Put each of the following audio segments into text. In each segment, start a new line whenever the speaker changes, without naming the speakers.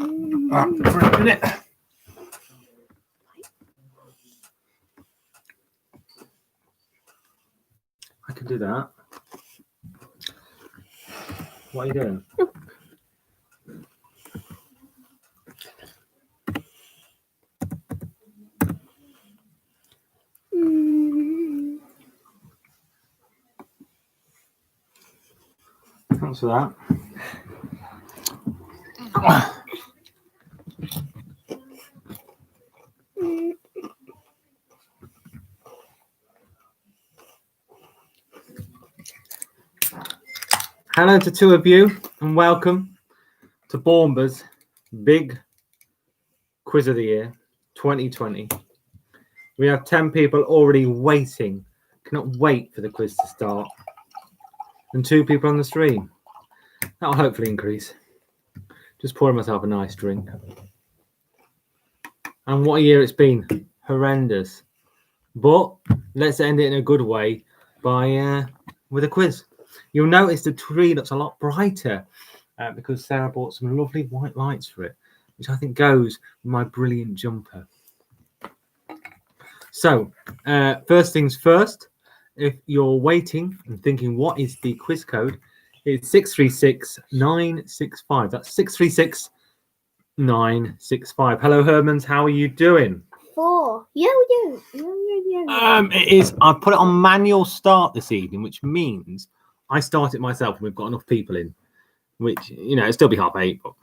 For a minute. I can do that. What are you doing? Thanks for that. Hello to two of you and welcome to Baumber's big quiz of the year 2020. We have 10 people already waiting, cannot wait for the quiz to start, and 2 people on the stream. That'll hopefully increase. Just pouring myself a nice drink. And what a year it's been. Horrendous. But let's end it in a good way by with a quiz. You'll notice the tree looks a lot brighter because Sarah bought some lovely white lights for it, which I think goes with my brilliant jumper. So, first things first, if you're waiting and thinking what is the quiz code, it's 636965. That's 636965. Hello, Hermans. How are you doing?
4. Yo.
It is. I've put it on manual start this evening, which means I start it myself and we've got enough people in, which, you know, it'll still be 8:30, but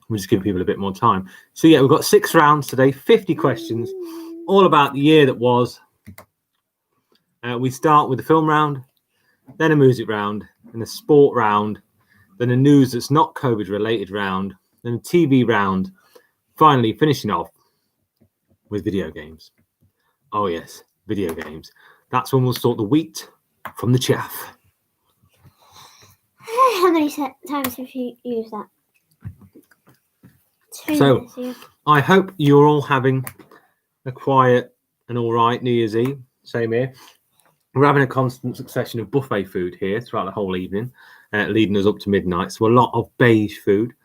we'll just give people a bit more time. So, yeah, we've got 6 rounds today, 50 questions, all about the year that was. We start with the film round, then a music round, then a sport round, then a news that's not COVID related round, then a TV round, finally finishing off with video games. Oh yes, video games. That's when we'll sort the wheat from the chaff.
How many times have you used that? 2
So,
minutes, yeah.
I hope you're all having a quiet and all right New Year's Eve. Same here. We're having a constant succession of buffet food here throughout the whole evening, leading us up to midnight. So a lot of beige food.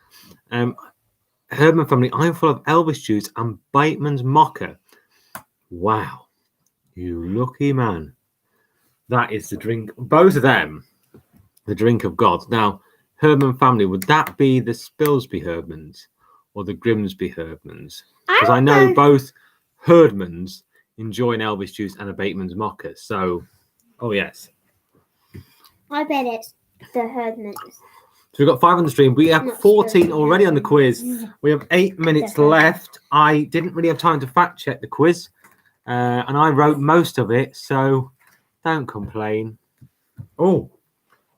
Herman family, I'm full of Elvis juice and Bateman's mocha. Wow, you lucky man. That is the drink. Both of them, the drink of God. Now, Herman family, would that be the Spilsby Herdmans or the Grimsby Herdmans? Because I know both Herdmans enjoy an Elvis juice and a Bateman's mocha. So, oh yes.
I bet it's the Herdmans.
So we've got 5 on the stream. We have 14 already on the quiz. We have 8 minutes left. I didn't really have time to fact check the quiz. And I wrote most of it, so don't complain. Oh,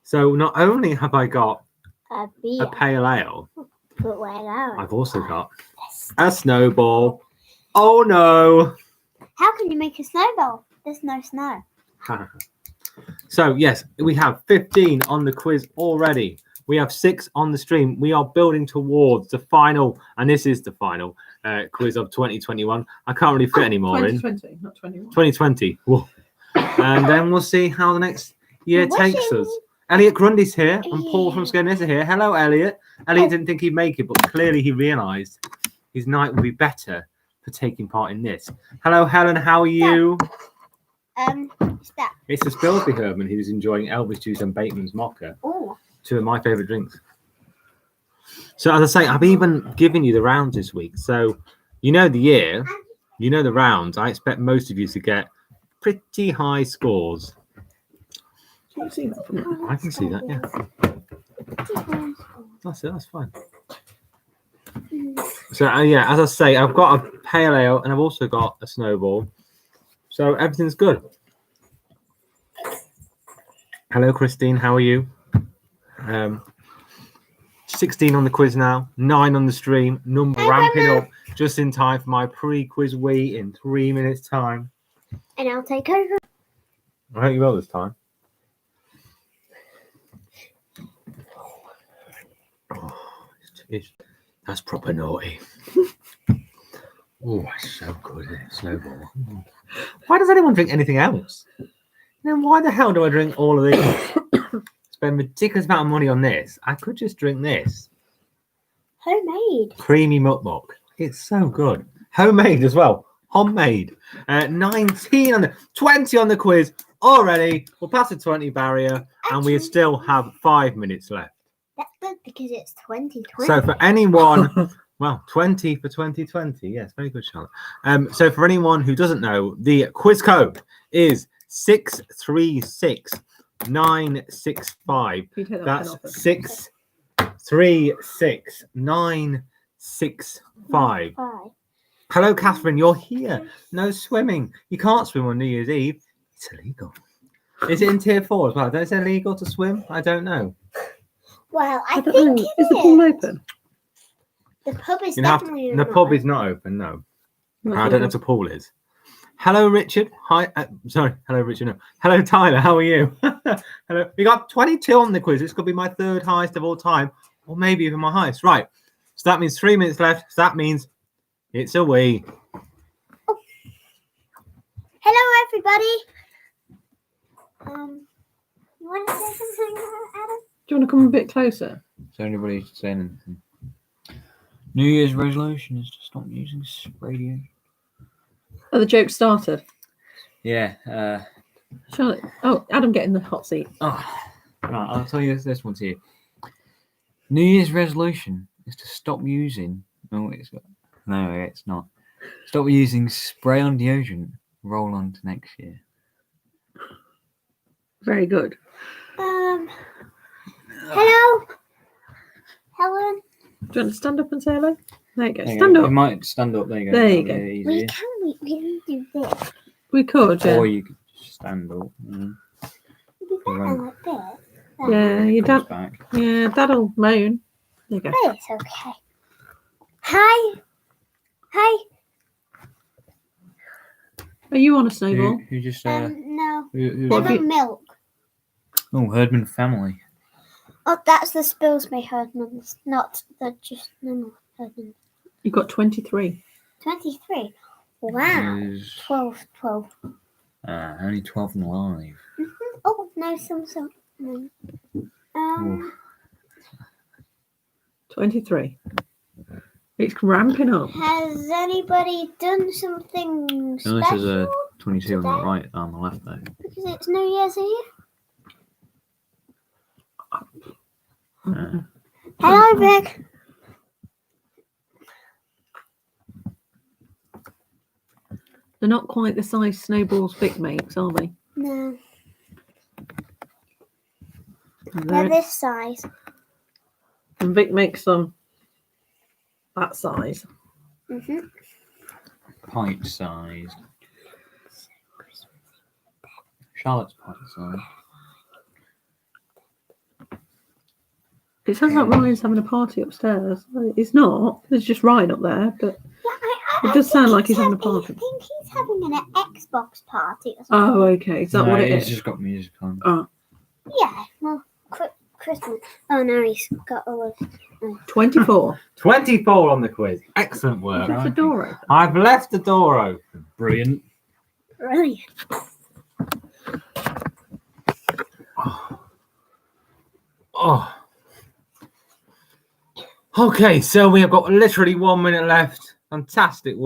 so not only have I got
A beer.
a pale ale,
But where are
I've also got a snowball. Oh no!
How can you make a snowball? There's no snow.
So yes, we have 15 on the quiz already. We have 6 on the stream. We are building towards the final, and this is the final quiz of 2021. I can't really fit any more
2020, not 21.
2020. Whoa. And then we'll see how the next year takes us. Elliot Grundy's here and Paul from Scariness are here. Hello, Elliot. Elliot didn't think he'd make it, but clearly he realised his night would be better for taking part in this. Hello, Helen. How are you?
What's that?
It's the Spilsby Herman who's enjoying Elvis juice and Bateman's mocha.
Oh.
2 of my favourite drinks. So as I say, I've even given you the rounds this week. So you know the year, you know the rounds. I expect most of you to get pretty high scores.
Can you see that from there?
I can see that, yeah. That's it, that's fine. So yeah, as I say, I've got a pale ale and I've also got a snowball. So everything's good. Hello, Christine. How are you? 16 on the quiz now, 9 on the stream, number ramping up just in time for my pre-quiz wee in 3 minutes time.
And I'll take over.
I hope you will this time. That's proper naughty. Oh, that's so good, isn't it? Snowball. Why does anyone drink anything else? Then why the hell do I drink all of this? Spend a ridiculous amount of money on this. I could just drink this.
Homemade.
Creamy mukbang. It's so good. Homemade as well. Homemade. 19 on the 20 on the quiz already. We'll pass the 20 barrier, and we
Actually,
still have 5 minutes left.
That's good because it's 2020.
So for anyone, well, 20 for 2020. Yes, very good, Charlotte. So for anyone who doesn't know, the quiz code is 636965.
Can you take that
That's
pen off it?
636965.
Bye.
Hello, Catherine. You're here. No swimming. You can't swim on New Year's Eve. It's illegal. Is it in tier 4 as well? Don't it's illegal to swim? I don't know.
Well, I
don't
think
know.
it
Is the pool open?
The pub is
You have to,
definitely
the
not
pub
open.
is not open. No.
Not
I
sure.
don't know if the pool is. Hello, Richard. Hi. Sorry. Hello, Richard. No. Hello, Tyler. How are you? Hello. We got 22 on the quiz. This could be my 3rd highest of all time, or maybe even my highest. Right. So that means 3 minutes left. So that means it's a we.
Hello, everybody. You want to say something, Adam?
Do you want to come a bit closer?
Is anybody saying anything? New Year's resolution is to stop using radio.
Oh, the joke started.
Yeah.
Charlotte. Oh, Adam, get in the hot seat.
Right, I'll tell you this one to you. New Year's resolution is to stop using. No, it's not. Stop using spray on deodorant. Roll on to next year.
Very good.
Hello, Helen.
Do you want to stand up and say hello? There you go.
There you
Stand
go.
up.
You might stand up. There you go.
There you
That'll
go.
be
We
easier.
can do this.
We could, yeah.
Or you could stand up.
It'd be better like this.
Yeah, your
Comes
dad.
back.
Yeah, Dad'll moan. There you go.
But it's okay. Hi. Hi.
Are you on a snowball?
Who just
No.
who
What
I
have
want milk.
Oh, Herdman family.
Oh, that's the Spilsby Herdmans, not the just normal Herdmans.
You've got 23.
23. Wow.
There's
12.
only 12 and alive.
Oh, no, some. No.
23. It's ramping up.
Has anybody done something
Unless
special?
there's a 22 on the right, on the left though.
Because it's New Year's Eve. Hello, Vic.
They're not quite the size Snowball's Vic makes, are they?
No, they're
They're-
this size.
And Vic makes them that size.
Pint sized. Charlotte's pint sized.
It sounds like Ryan's having a party upstairs. It's not. There's just Ryan up there, but
Yeah,
It does sound like he's having a
I
party.
think he's having an Xbox party or something.
oh, okay. Is that what it
He's
is?
just got music on.
Oh,
Yeah, well, Christmas. Oh, no, he's got all of
24.
24 on the quiz. Excellent work.
Leave the door open.
I've left the door open.
Brilliant.
Brilliant.
Oh. Okay, so we have got literally 1 minute left. Fantastic.
How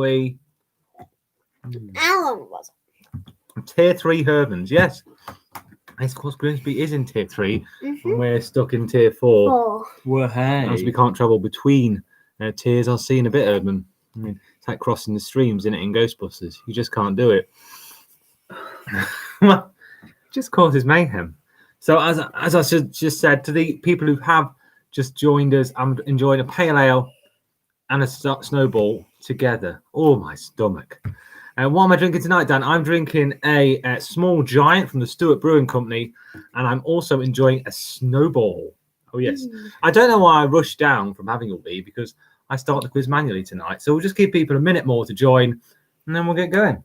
long was it?
Tier 3 Herbans, yes. Of course, Grimsby is in tier 3, and we're stuck in tier 4.
Oh,
Well, hey.
As we can't travel between tiers, I'll see in a bit, Urban. I mean, it's like crossing the streams, in Ghostbusters. You just can't do it. Well, it just causes mayhem. So, as I just said, to the people who have just joined us, I'm enjoying a pale ale and a snowball together. Oh, my stomach. What am I drinking tonight, Dan? I'm drinking a Small Giant from the Stewart Brewing Company, and I'm also enjoying a snowball. Oh, yes. I don't know why I rushed down from having a wee, because I start the quiz manually tonight. So we'll just give people a minute more to join, and then we'll get going.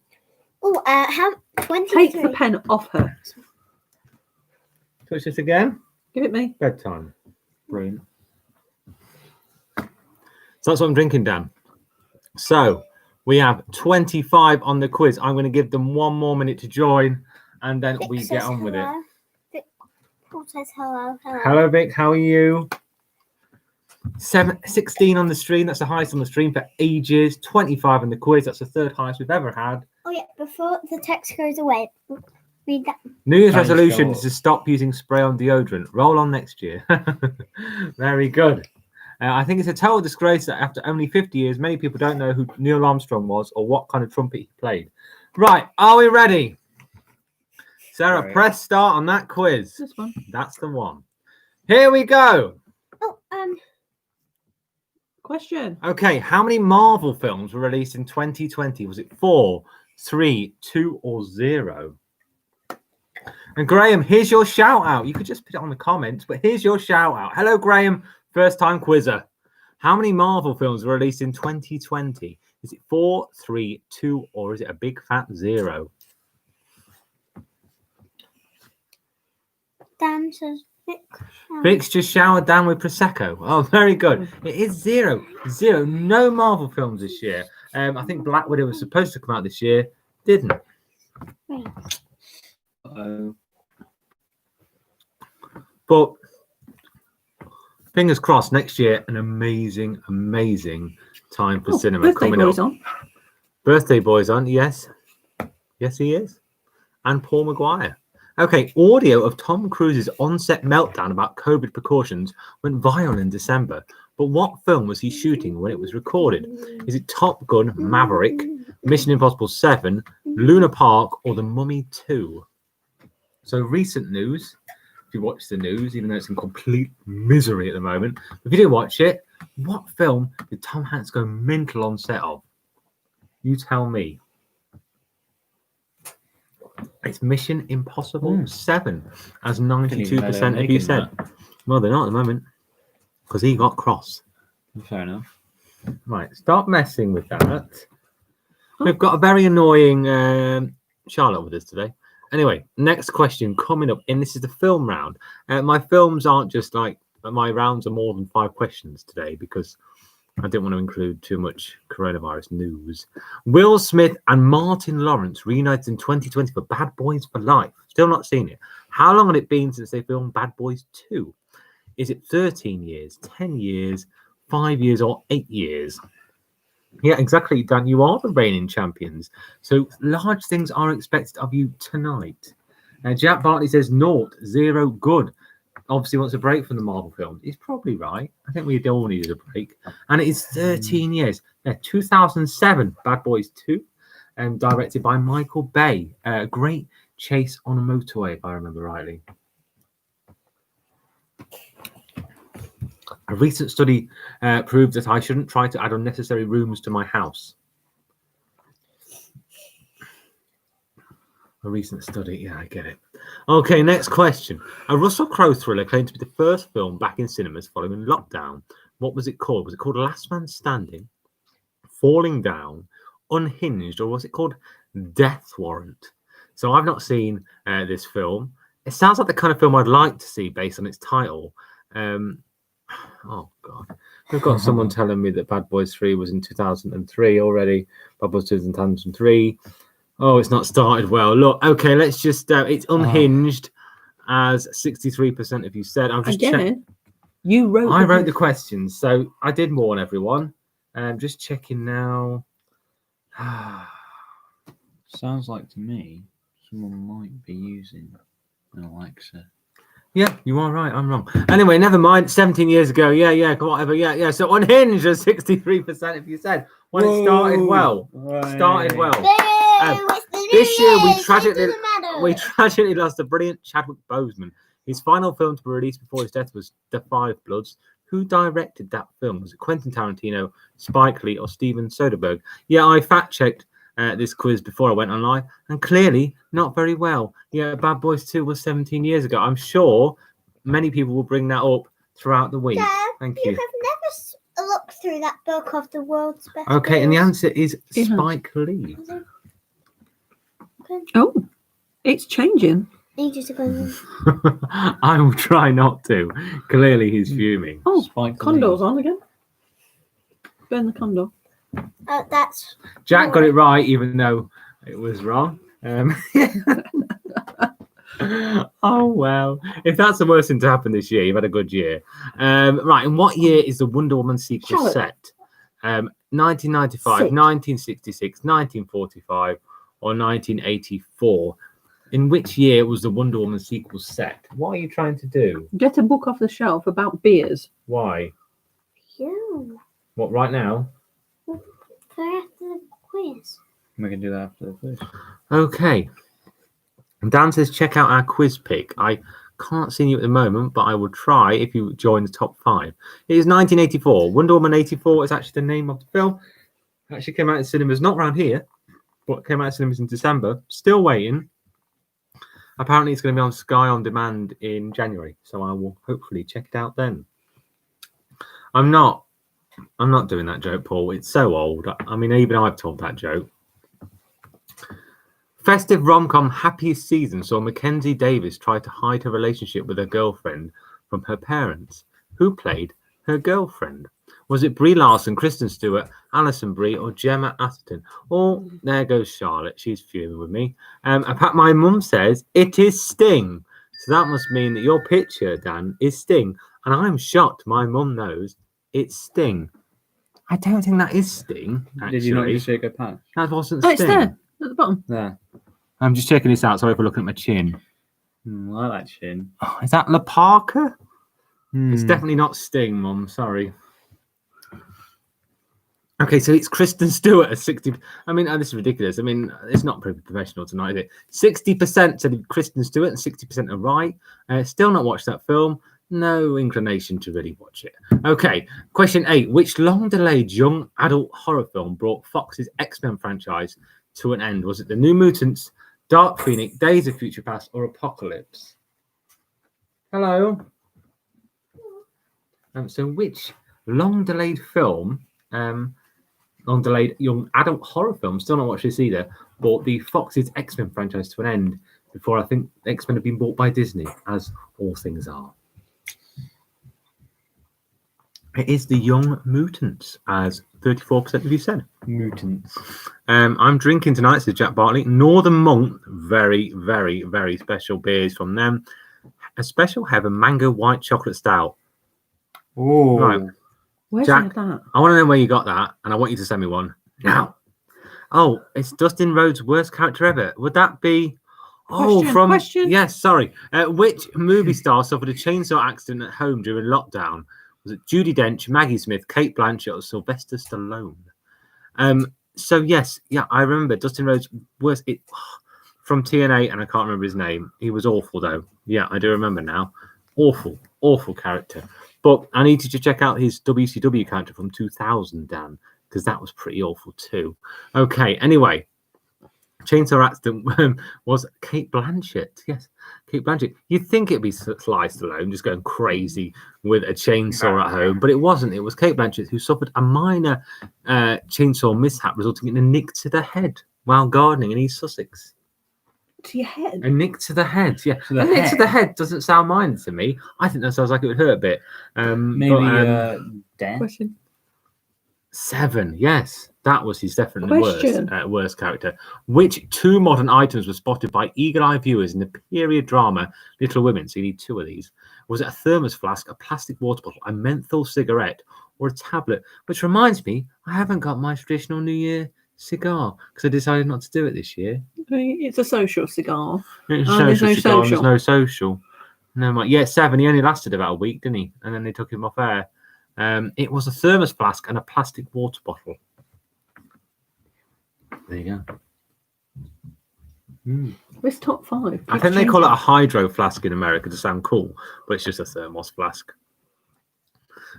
Oh, how 23?
Take the pen off her.
Touch this again.
Give it me.
Bedtime. Brilliant. So that's what I'm drinking, Dan. So we have 25 on the quiz. I'm going to give them 1 more minute to join, and then
Vic
we
says
get on with it.
hello. Vic Paul says hello.
Hello, Vic. How are you? 16 on the stream. That's the highest on the stream for ages. 25 on the quiz. That's the third highest we've ever had.
Oh yeah, before the text goes away, read that.
New Year's
Thanks,
resolution
Joel.
is to stop using spray on deodorant. Roll on next year. Very good. I think it's a total disgrace that after only 50 years, many people don't know who Neil Armstrong was or what kind of trumpet he played. Right, are we ready? Sarah,
Right.
press start on that quiz.
This one.
That's the one. Here we go.
Oh,
Question.
Okay, how many Marvel films were released in 2020? Was it 4, 3, 2, or 0? And Graham, here's your shout out. You could just put it on the comments, but here's your shout out. Hello, Graham, first time quizzer. How many Marvel films were released in 2020? Is it 4, 3, 2, or is it a big fat 0?
Dan says Vic.
Vic's just showered down with Prosecco. Oh, very good. It is 0. 0. No Marvel films this year. I think Black Widow was supposed to come out this year. Didn't. But fingers crossed, next year, an amazing, amazing time for cinema
Birthday
coming
Boy's
up.
on.
Birthday Boy's on, yes. Yes, he is. And Paul Maguire. Okay, audio of Tom Cruise's on-set meltdown about COVID precautions went viral in December. But what film was he shooting when it was recorded? Is it Top Gun, Maverick, Mission Impossible 7, Luna Park, or The Mummy 2? So recent news, if you watch the news, even though it's in complete misery at the moment, if you do watch it, what film did Tom Hanks go mental on set of? You tell me. It's Mission Impossible 7, as 92% of you said. Well, they're not at the moment, because he got cross.
Fair enough.
Right, stop messing with that. We've got a very annoying Charlotte with us today. Anyway, next question coming up, and this is the film round. My films aren't just like, my rounds are more than 5 questions today because I didn't want to include too much coronavirus news. Will Smith and Martin Lawrence reunited in 2020 for Bad Boys for Life. Still not seen it. How long had it been since they filmed Bad Boys 2? Is it 13 years, 10 years, 5 years, or 8 years? Yeah, exactly, Dan. You are the reigning champions. So large things are expected of you tonight. Jack Bartley says 0, 0, good. Obviously wants a break from the Marvel film. He's probably right. I think we all needed a break. And it is 13 years. 2007, Bad Boys 2, directed by Michael Bay. A great chase on a motorway, if I remember rightly. A recent study proved that I shouldn't try to add unnecessary rooms to my house. A recent study, yeah, I get it. Okay, next question. A Russell Crowe thriller claimed to be the first film back in cinemas following lockdown. What was it called? Was it called Last Man Standing, Falling Down, Unhinged, or was it called Death Warrant? So I've not seen this film. It sounds like the kind of film I'd like to see based on its title. Oh, God. We've got someone telling me that Bad Boys 3 was in 2003 already. Bad Boys 2 was in 2003. Oh, it's not started well. Look, okay, let's just... it's Unhinged, as 63% of you said. I'm just
Again, you wrote.
I wrote the questions, so I did warn everyone. Just checking now.
Sounds like to me someone might be using an Alexa.
Yeah, you are right. I'm wrong. Anyway, never mind. 17 years ago. Yeah, whatever. Yeah. So Unhinged, as 63% of you said. When it started well. Started well. This year, we tragically lost the brilliant Chadwick Boseman. His final film to be released before his death was The Five Bloods. Who directed that film? Was it Quentin Tarantino, Spike Lee, or Steven Soderbergh? Yeah, I fact-checked this quiz before I went online, and clearly not very well. Yeah, Bad Boys 2 was 17 years ago. I'm sure many people will bring that up throughout the week.
Dad,
Thank
you
you.
have never looked through that book of the world's best.
Okay, and the
films.
answer is
Yeah.
Spike Lee.
Oh, it's changing.
Ages ago.
I will try not to. Clearly, he's fuming.
Oh,
Spike
Condor's
Lee.
on again. Burn the Condor.
That's
Jack got it right, even though it was wrong. Oh well, if that's the worst thing to happen this year, you've had a good year. Right, and what year is the Wonder Woman sequel
Charlotte.
set? 1995,
Sit.
1966, 1945, or 1984? In which year was the Wonder Woman sequel set? What are you trying to do?
Get a book off the shelf about beers.
Why?
You.
What, right now?
For after the quiz.
We can do that after the quiz.
Okay. Dan says, check out our quiz pick. I can't see you at the moment, but I will try if you join the top 5. It is 1984. Wonder Woman 84 is actually the name of the film. It actually came out in cinemas, not around here, but came out in cinemas in December. Still waiting. Apparently, it's going to be on Sky On Demand in January, so I will hopefully check it out then. I'm not doing that joke, Paul. It's so old. I mean, even I've told that joke. Festive rom-com Happiest Season saw Mackenzie Davis try to hide her relationship with her girlfriend from her parents. Who played her girlfriend? Was it Brie Larson, Kristen Stewart, Alison Brie, or Gemma Atherton? Oh, there goes Charlotte. She's fuming with me. My mum says it is Sting. So that must mean that your picture, Dan, is Sting. And I'm shocked my mum knows it's Sting. I don't think that is Sting, actually.
Did you not just say go past?
That wasn't
Oh,
Sting.
it's there at the bottom.
There.
I'm just checking this out. Sorry for looking at my chin.
I like that chin.
Oh, is that La Parker? It's
Hmm.
definitely not Sting, Mum. Sorry. Okay, so it's Kristen Stewart at 60. I mean, this is ridiculous. I mean, it's not pretty professional tonight, is it? 60% said Kristen Stewart and 60% are right. Still not watched that film. No inclination to really watch it. Okay, question 8. Which long-delayed young adult horror film brought Fox's X-Men franchise to an end? Was it The New Mutants, Dark Phoenix, Days of Future Past, or Apocalypse? Hello. So which long-delayed film, long-delayed young adult horror film, still not watched this either, brought the Fox's X-Men franchise to an end before I think X-Men have been bought by Disney, as all things are? It is The Young Mutants, as 34% of you said.
Mutants.
I'm drinking tonight, says Jack Bartley. Northern Monk, very, very, very special beers from them. A special Heaven Mango White Chocolate Stout.
Oh.
Right.
Where's
Jack.
that?
I want to know where you got that, and I want you to send me one now. Oh, it's Dustin Rhodes' worst character ever. Would that be? Oh,
Question.
Yes, sorry. Which movie star suffered a chainsaw accident at home during lockdown? Was it Judi Dench, Maggie Smith, Kate Blanchett, or Sylvester Stallone? So yes, yeah, I remember Dustin Rhodes' worst from TNA, and I can't remember his name. He was awful though. Yeah, I do remember now. Awful character. But I need you to check out his WCW character from 2000, Dan, because that was pretty awful too. Okay, anyway, chainsaw accident was Kate Blanchett. Yes, Kate Blanchett. You'd think it'd be Sly Stallone just going crazy with a chainsaw at home, but it wasn't. It was Kate Blanchett who suffered a minor chainsaw mishap resulting in a nick to the head while gardening in East Sussex.
To your head.
A nick to the head, yeah.
To the
A nick to
head?
the head doesn't sound minor to me. I think that sounds like it would hurt a bit.
Maybe death.
Question.
7, yes. That was his definitely
Question.
worst character. Which 2 modern items were spotted by eagle-eyed viewers in the period drama Little Women? So you need 2 of these. Was it a thermos flask, a plastic water bottle, a menthol cigarette, or a tablet? Which reminds me, I haven't got my traditional New Year cigar because I decided not to do it this year.
It's a social cigar.
It's
there's no
cigar and
social.
There's no social. No, mind. Yeah, 7. He only lasted about a week, didn't he? And then they took him off air. It was a thermos flask and a plastic water bottle. There you go.
It's top 5.
I think they call it a hydro flask in America to sound cool, but it's just a thermos flask.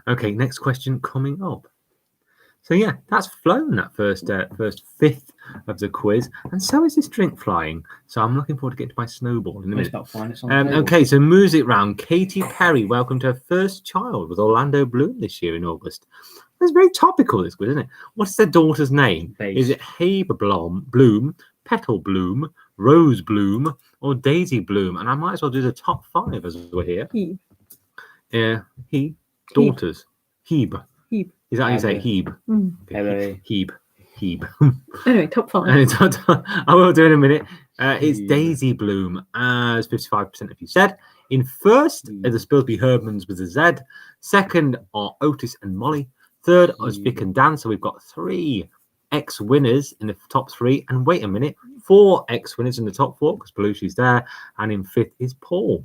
Okay, next question coming up. So yeah, that's flown that first fifth of the quiz, and so is this drink flying. So I'm looking forward to getting to my snowball in a
It's
minute.
not fine. It's on the table.
Okay, so music round. Katy Perry welcomed her first child with Orlando Bloom this year in August. It's very topical, this quiz, isn't it? What's their daughter's name?
Base.
Is it Habe Bloom, Petal Bloom, Rose Bloom, or Daisy Bloom? And I might as well do the top 5 as we're here.
Hebe.
Yeah, daughters. Hebe.
Hebe.
Is that how you say it? Hebe?
Mm.
Okay. Hebe.
Anyway, top 5.
And I will do in a minute. It's Daisy Bloom, as 55% of you said. In first, the Spilsby Herdmans with a Z. Second are Otis and Molly. Third is Vic and Dan. So we've got 3 ex-winners in the top 3. And wait a minute, 4 ex-winners in the top 4 because Belushi's there. And in 5th is Paul.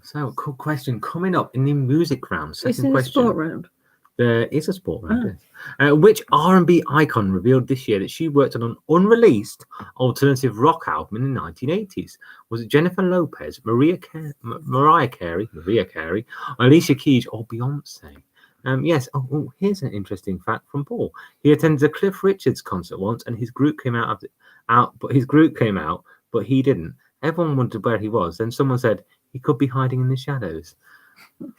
So, cool question coming up in the music round. Second question.
Sport round.
There is a sport round. Yes. Which R&B icon revealed this year that she worked on an unreleased alternative rock album in the 1980s? Was it Jennifer Lopez, Mariah Carey, Alicia Keys, or Beyonce? Yes. Oh, here's an interesting fact from Paul. He attended a Cliff Richards concert once, and his group came out, but he didn't. Everyone wondered where he was. Then someone said he could be hiding in the shadows. God,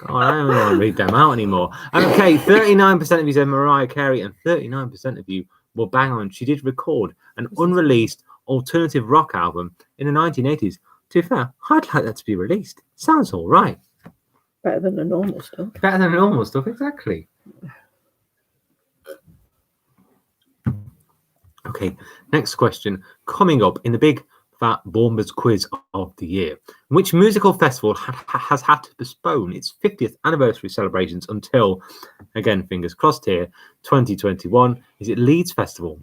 I don't want to read them out anymore. Okay, 39% of you said Mariah Carey, and 39% of you were bang on. She did record an unreleased alternative rock album in the 1980s. To be fair, I'd like that to be released. Sounds all right.
Better than the normal stuff.
Better than the normal stuff, exactly. Okay, next question. Coming up in the big fat Baumber's quiz of the year. Which musical festival has had to postpone its 50th anniversary celebrations until, again, fingers crossed here, 2021? Is it Leeds Festival?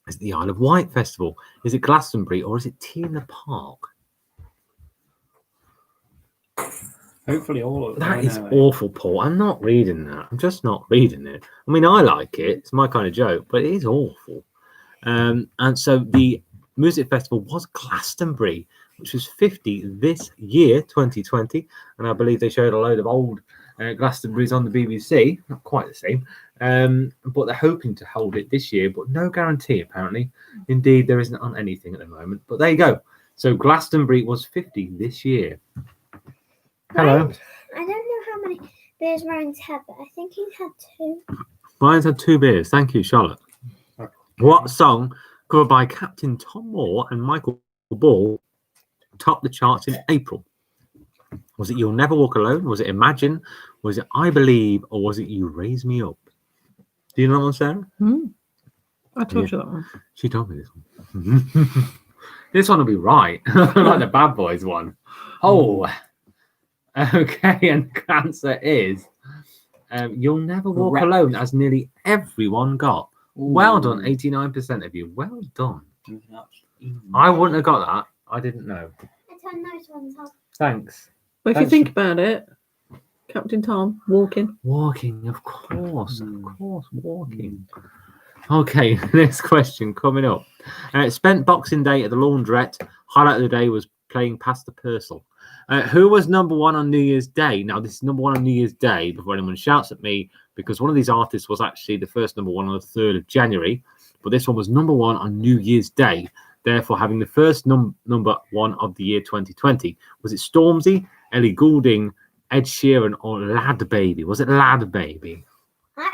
Is it the Isle of Wight Festival? Is it Glastonbury? Or is it Tea in the Park?
Hopefully all of them.
That is awful, Paul. I'm not reading that. I'm just not reading it. I mean, I like it. It's my kind of joke, but it is awful. And so the music festival was Glastonbury, which was 50 this year, 2020. And I believe they showed a load of old Glastonburys on the BBC. Not quite the same. But they're hoping to hold it this year, but no guarantee, apparently. Indeed, there isn't on anything at the moment. But there you go. So Glastonbury was 50 this year. Hello.
I don't know how many beers Ryan's had, but I think he's had 2.
Ryan's had 2 beers. Thank you, Charlotte. What song, covered by Captain Tom Moore and Michael Ball, topped the charts in April? Was it You'll Never Walk Alone? Was it Imagine? Was it I Believe? Or was it You Raise Me Up? Do you know that one, Sarah?
I told you that one.
She told me this one. This one will be right. Like the Bad Boys one. Oh, okay. And the answer is You'll Never Walk Alone, as nearly everyone got. Well done, 89% of you. Well done. I wouldn't have got that. I didn't know.
I turned those ones off.
Thanks.
Well, if you think about it, Captain Tom, walking.
Walking, of course, walking. Okay, next question coming up. Spent Boxing Day at the laundrette. Highlight of the day was playing Pastor Purcell. Who was number 1 on New Year's Day? Now, this is number 1 on New Year's Day before anyone shouts at me, because one of these artists was actually the first number 1 on the 3rd of January, but this one was number 1 on New Year's Day, therefore having the first number 1 of the year 2020. Was it Stormzy, Ellie Goulding, Ed Sheeran, or Lad Baby? Was it Lad Baby?
I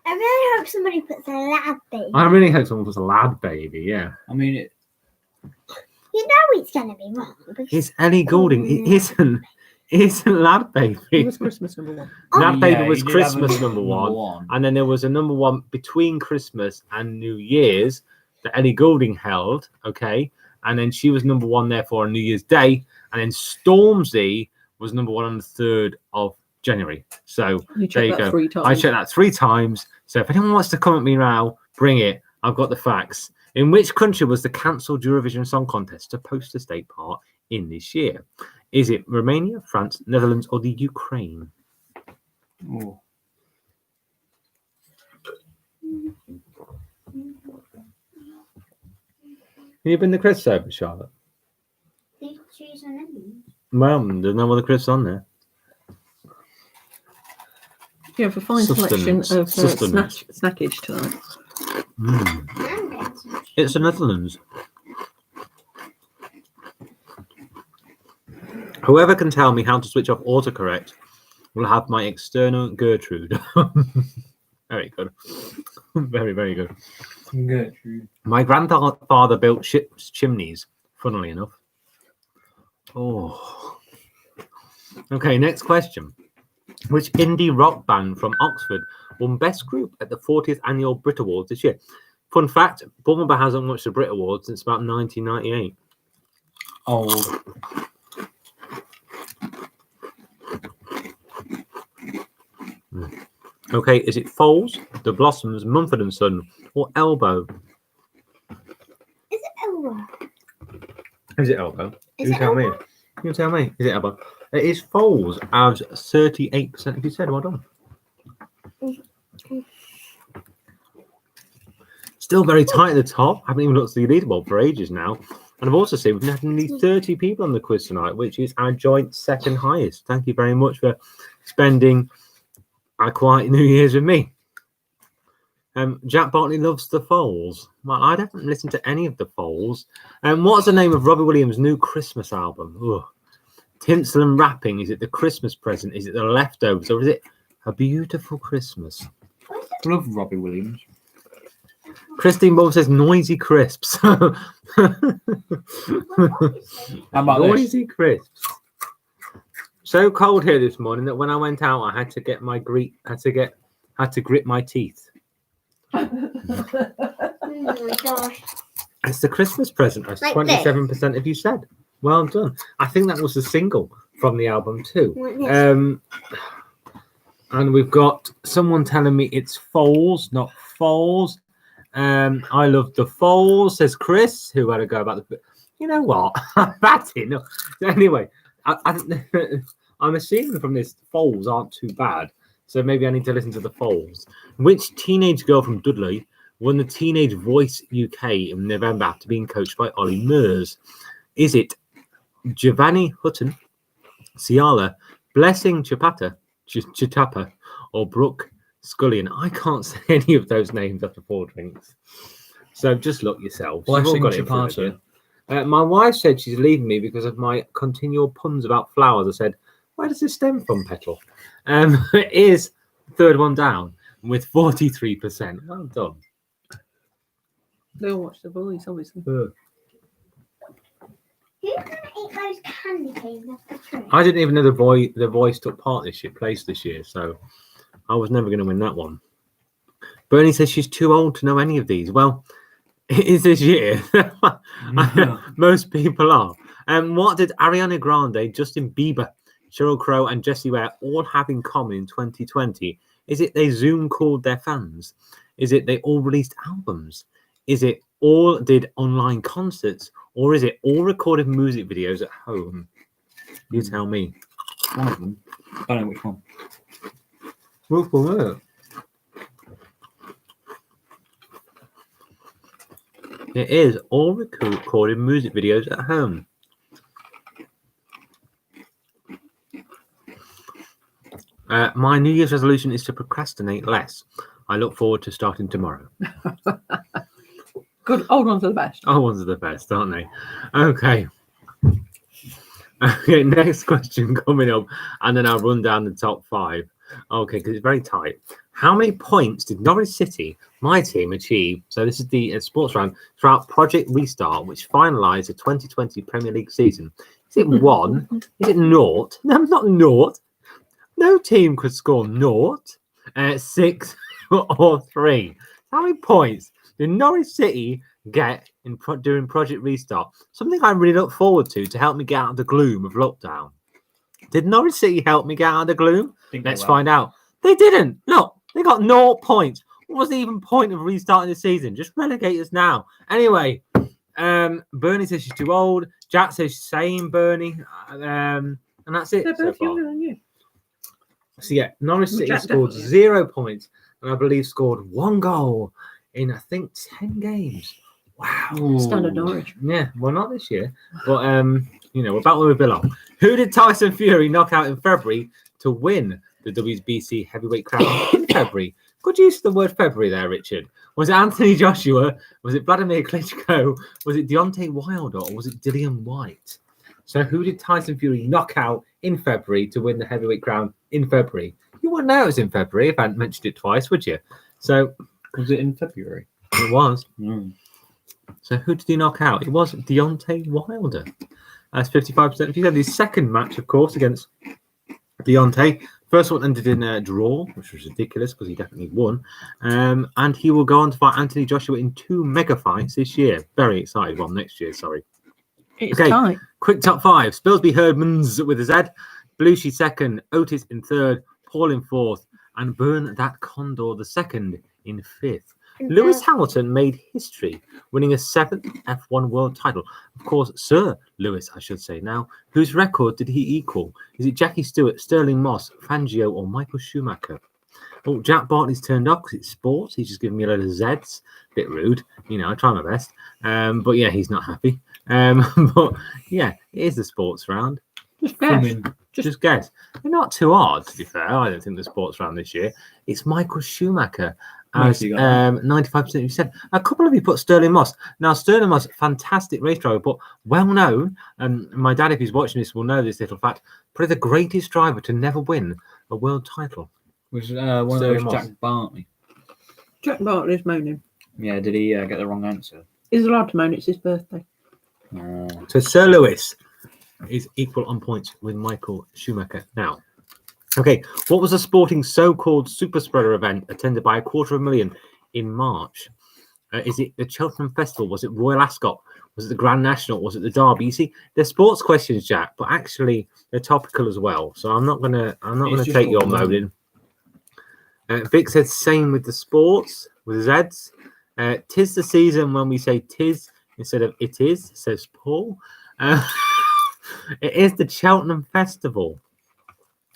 really hope somebody puts a Lad Baby.
I really hope someone puts a Lad Baby, yeah.
I mean,
You know it's going to be wrong.
It's Ellie Goulding. It isn't Lad Baby.
It was Christmas number 1.
Lad Baby was
he did
Christmas
have a
number one. And then there was a number 1 between Christmas and New Year's that Ellie Goulding held, okay? And then she was number 1 therefore on New Year's Day. And then Stormzy was number 1 on the 3rd of January. So there you go.
3 times.
I checked that 3 times. So if anyone wants to come at me now, bring it. I've got the facts. In which country was the cancelled Eurovision Song Contest supposed to take part in this year? Is it Romania, France, Netherlands, or the Ukraine?
Oh.
Can you bring the crisps over, Charlotte?
They choose an enemy.
Well, there's no other crisps on there.
You have a fine selection of
Sustenance.
snackage tonight.
It's the Netherlands. Whoever can tell me how to switch off autocorrect will have my external Gertrude. Very good. Very, very good.
Gertrude.
My grandfather built ship's chimneys, funnily enough. Oh. Okay, next question. Which indie rock band from Oxford won Best Group at the 40th Annual Brit Awards this year? Fun fact: Baumber hasn't watched the Brit Awards since about 1998.
Old.
Okay, is it Foals, The Blossoms, Mumford and Son, or Elbow?
Is it Elbow?
Is it Elbow?
Is
You
it
tell me.
Elbow?
You tell me. Is it Elbow? It is Foals, as 38%. If you said, well done. Still very tight at the top. I haven't even looked at the leaderboard for ages now. And I've also seen we've had nearly 30 people on the quiz tonight, which is our joint second highest. Thank you very much for spending a quiet New Year's with me. Jack Bartley loves the Foals. Well, I haven't listened to any of the Foals. What's the name of Robbie Williams' new Christmas album? Ugh. Tinsel and Wrapping. Is it The Christmas Present? Is it The Leftovers? Or is it A Beautiful Christmas?
Love Robbie Williams.
Christine Bob says Noisy Crisps.
How about this?
Noisy Crisps. So cold here this morning that when I went out, I had to get my had to grit my teeth.
Oh my gosh.
It's the Christmas present, as
Like
27% of you said. Well done. I think that was the single from the album too.
Yes.
And we've got someone telling me it's Foals, not Foals. I love the Foals, says Chris, who had a go about the. You know what? That's enough. Anyway, I'm assuming from this Foals aren't too bad. So maybe I need to listen to the Foals. Which teenage girl from Dudley won the Teenage Voice UK in November after being coached by Ollie Murs? Is it Giovanni Hutton, Ciala, Blessing Chitapa, or Brooke Scullion? I can't say any of those names after 4 drinks. So just look yourselves. You've all
Blessing
got it in front of
Chipata.
you. My wife said she's leaving me because of my continual puns about flowers. I said, where does this stem from, Petal? It is third one down with 43%. Well done.
They all watch The Boys, obviously.
Who's going to eat those candy canes off the tree?
I didn't even know the Voice took part this year, placed this year, so I was never going to win that one. Bernie says she's too old to know any of these. Well, it is this year. Most people are. What did Ariana Grande, Justin Bieber, Sheryl Crow, and Jessie Ware all have in common in 2020? Is it they Zoom called their fans? Is it they all released albums? Is it all did online concerts? Or is it all recorded music videos at home? You tell me.
One of them. I don't know which one.
Wolf will work. It is all recorded music videos at home. My New Year's resolution is to procrastinate less. I look forward to starting tomorrow.
Good. Old ones are the best.
Oh, ones are the best, aren't they? Okay. Okay, next question coming up, and then I'll run down the top 5. Okay, because it's very tight. How many points did Norwich City, my team, achieve? So this is the sports round throughout Project Restart, which finalised the 2020 Premier League season. Is it 1? Is it 0? No, not 0. No team could score 0, 6, or 3. How many points did Norwich City get in during Project Restart? Something I really look forward to help me get out of the gloom of lockdown. Did Norwich City help me get out of the gloom? Let's find out. They didn't. Look, they got 0 points. What was the even point of restarting the season? Just relegate us now. Anyway, Bernie says she's too old. Jack says same, Bernie. And that's it.
They're
So
both
far.
younger than you.
So yeah, Norwich City
Jack
scored
definitely is.
0 points, and I believe scored 1 goal in I think 10 games. Wow,
Standard Norwich.
Yeah, well, not this year, but we're about where we belong. Who did Tyson Fury knock out in February to win the WBC heavyweight crown in February? Good use of the word February there, Richard. Was it Anthony Joshua? Was it Vladimir Klitschko? Was it Deontay Wilder? Or was it Dillian White? So who did Tyson Fury knock out in February to win the heavyweight crown in February? You wouldn't know it was in February if I hadn't mentioned it twice, would you? So
Was it in February?
it was.
Mm.
So who did he knock out? It was Deontay Wilder. That's 55%. If you had his second match, of course, against Deontay, First one ended in a draw, which was ridiculous because he definitely won. And he will go on to fight Anthony Joshua in 2 mega fights this year. Very excited. Well, next year, sorry.
It's
Okay.
tight.
Quick top 5. Spilsby Herdmans with a Z. Belushi second. Otis in third. Paul in fourth. And Burn That Condor the second in fifth. Lewis Hamilton made history, winning a 7th F1 world title. Of course, Sir Lewis, I should say now. Whose record did he equal? Is it Jackie Stewart, Sterling Moss, Fangio, or Michael Schumacher? Oh, Jack Bartley's turned off because it's sports. He's just giving me a load of Zs. Bit rude. You know, I try my best. But yeah, he's not happy. But yeah, it is the sports round.
Just guess.
Just guess. They're not too hard, to be fair. I don't think the sports round this year. It's Michael Schumacher. As 95% of you said. A couple of you put Sterling Moss. Now, Sterling Moss, fantastic race driver, but well known. And my dad, if he's watching this, will know this little fact. Probably the greatest driver to never win a world title.
Was one of
Sterling
those
Moss.
Jack Bartley?
Jack Bartley's moaning.
Yeah, did he get the wrong answer?
He's allowed to moan. It's his birthday.
So Sir Lewis is equal on points with Michael Schumacher now. Okay, what was the sporting so-called super spreader event attended by 250,000 in March? Is it the Cheltenham Festival? Was it Royal Ascot? Was it the Grand National? Was it the Derby? You see, they're sports questions, Jack, but actually they're topical as well. So I'm not gonna take your moaning. Vic said same with the sports with Zeds. Tis the season when we say tis instead of it is, says Paul. It is the Cheltenham Festival.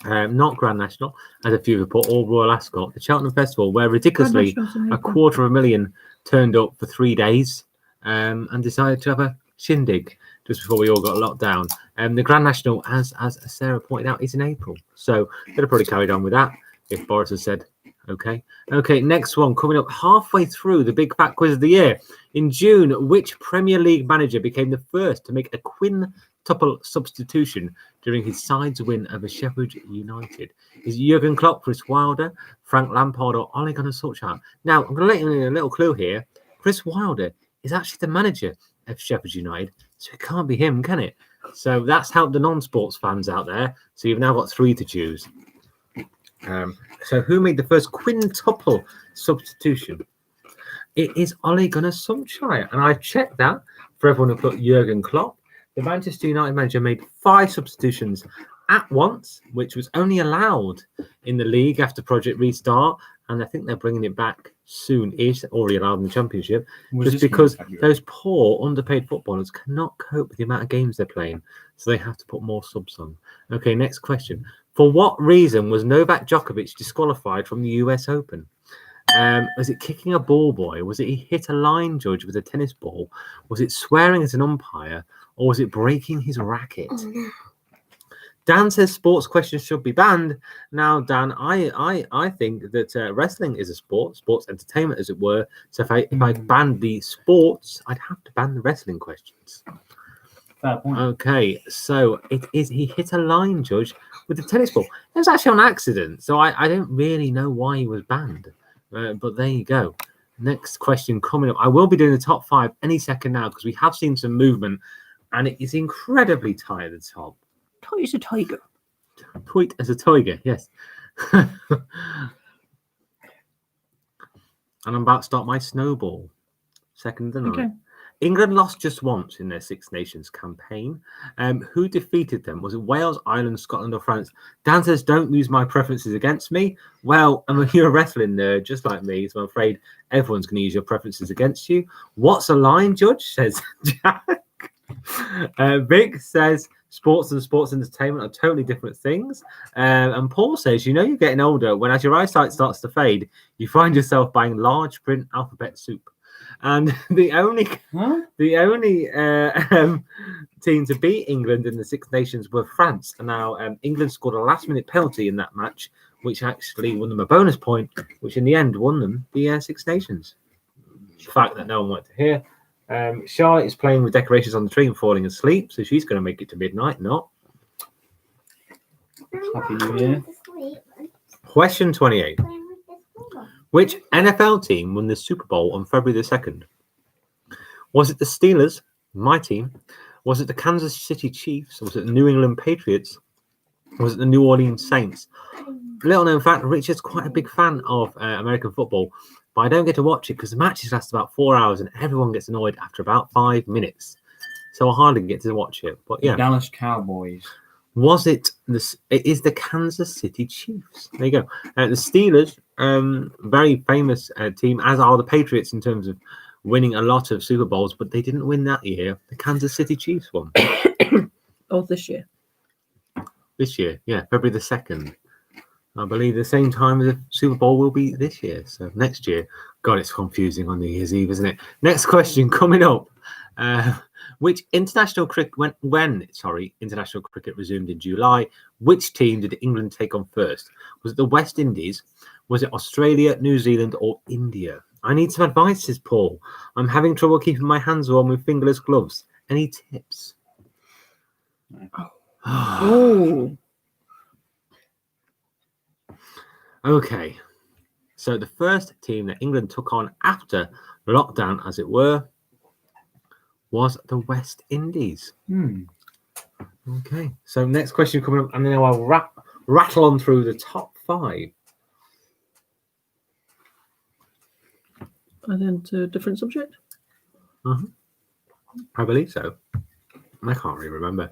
Not Grand National, as a few report, or Royal Ascot. The Cheltenham Festival, where ridiculously 250,000 turned up for 3 days and decided to have a shindig just before we all got locked down. The Grand National, as Sarah pointed out, is in April. So they'd have probably carried on with that if Boris had said, okay. Okay, next one coming up halfway through the big fat quiz of the year. In June, which Premier League manager became the first to make a quintuple substitution during his side's win over Sheffield United? Is it Jurgen Klopp, Chris Wilder, Frank Lampard, or Ole Gunnar Solskjaer? Now, I'm going to let you in a little clue here. Chris Wilder is actually the manager of Sheffield United, so it can't be him, can it? So that's helped the non-sports fans out there. So you've now got 3 to choose. So who made the first quintuple substitution? It is Ole Gunnar Solskjaer, and I checked that for everyone who put Jurgen Klopp. The Manchester United manager made 5 substitutions at once, which was only allowed in the league after Project Restart, and I think they're bringing it back soon-ish, already allowed in the Championship, just because those poor, underpaid footballers cannot cope with the amount of games they're playing, so they have to put more subs on. Okay, next question. For what reason was Novak Djokovic disqualified from the US Open? Was it kicking a ball boy? Was it he hit a line judge with a tennis ball? Was it swearing at an umpire? Or was it breaking his racket?
Oh, no.
Dan says sports questions should be banned. Now, Dan, I think that wrestling is a sport, sports entertainment, as it were. So if I banned the sports, I'd have to ban the wrestling questions.
Fair point.
Okay, so it is he hit a line judge with a tennis ball. It was actually on accident, so I don't really know why he was banned. But there you go. Next question coming up. I will be doing the top 5 any second now because we have seen some movement, and it is incredibly tight at the top.
Tight as a tiger.
Tight as a tiger, yes. And I'm about to start my snowball. Second of the night.
Okay.
England lost just once in their Six Nations campaign. Who defeated them? Was it Wales, Ireland, Scotland, or France? Dan says, don't use my preferences against me. Well, you're a wrestling nerd, just like me, so I'm afraid everyone's going to use your preferences against you. What's a line judge? Says Jack. Vic says, sports and sports entertainment are totally different things. And Paul says, you're getting older when as your eyesight starts to fade, you find yourself buying large print alphabet soup. And the only team to beat England in the Six Nations were France. And now England scored a last-minute penalty in that match, which actually won them a bonus point, which in the end won them the Six Nations. The fact that no one wanted to hear. Charlotte is playing with decorations on the tree and falling asleep, so she's going to make it to midnight. Not.
Happy New Year.
Question 28. Which NFL team won the Super Bowl on February the 2nd? Was it the Steelers, my team? Was it the Kansas City Chiefs? Was it the New England Patriots? was it the New Orleans Saints? Little known fact, Richard's quite a big fan of American football, but I don't get to watch it because the matches last about 4 hours and everyone gets annoyed after about 5 minutes. So I hardly get to watch it. But yeah.
Dallas Cowboys.
Was it this? It is the Kansas City Chiefs. There you go. The Steelers, very famous team, as are the Patriots in terms of winning a lot of Super Bowls, but they didn't win that year. The Kansas City Chiefs won.
Oh, this year.
This year, yeah, February the 2nd. I believe the same time as the Super Bowl will be this year. So next year. God, it's confusing on New Year's Eve, isn't it? Next question coming up. Which international cricket when international cricket resumed in July, which team did England take on first? Was it the West Indies? Was it Australia, New Zealand, or India? I need some advice, says Paul. I'm having trouble keeping my hands warm with fingerless gloves. Any tips?
Oh.
Okay. So the first team that England took on after lockdown, as it were, was the West Indies. Okay. So next question coming up, and then I'll rattle on through the top 5.
And then to a different subject?
I believe so. I can't really remember.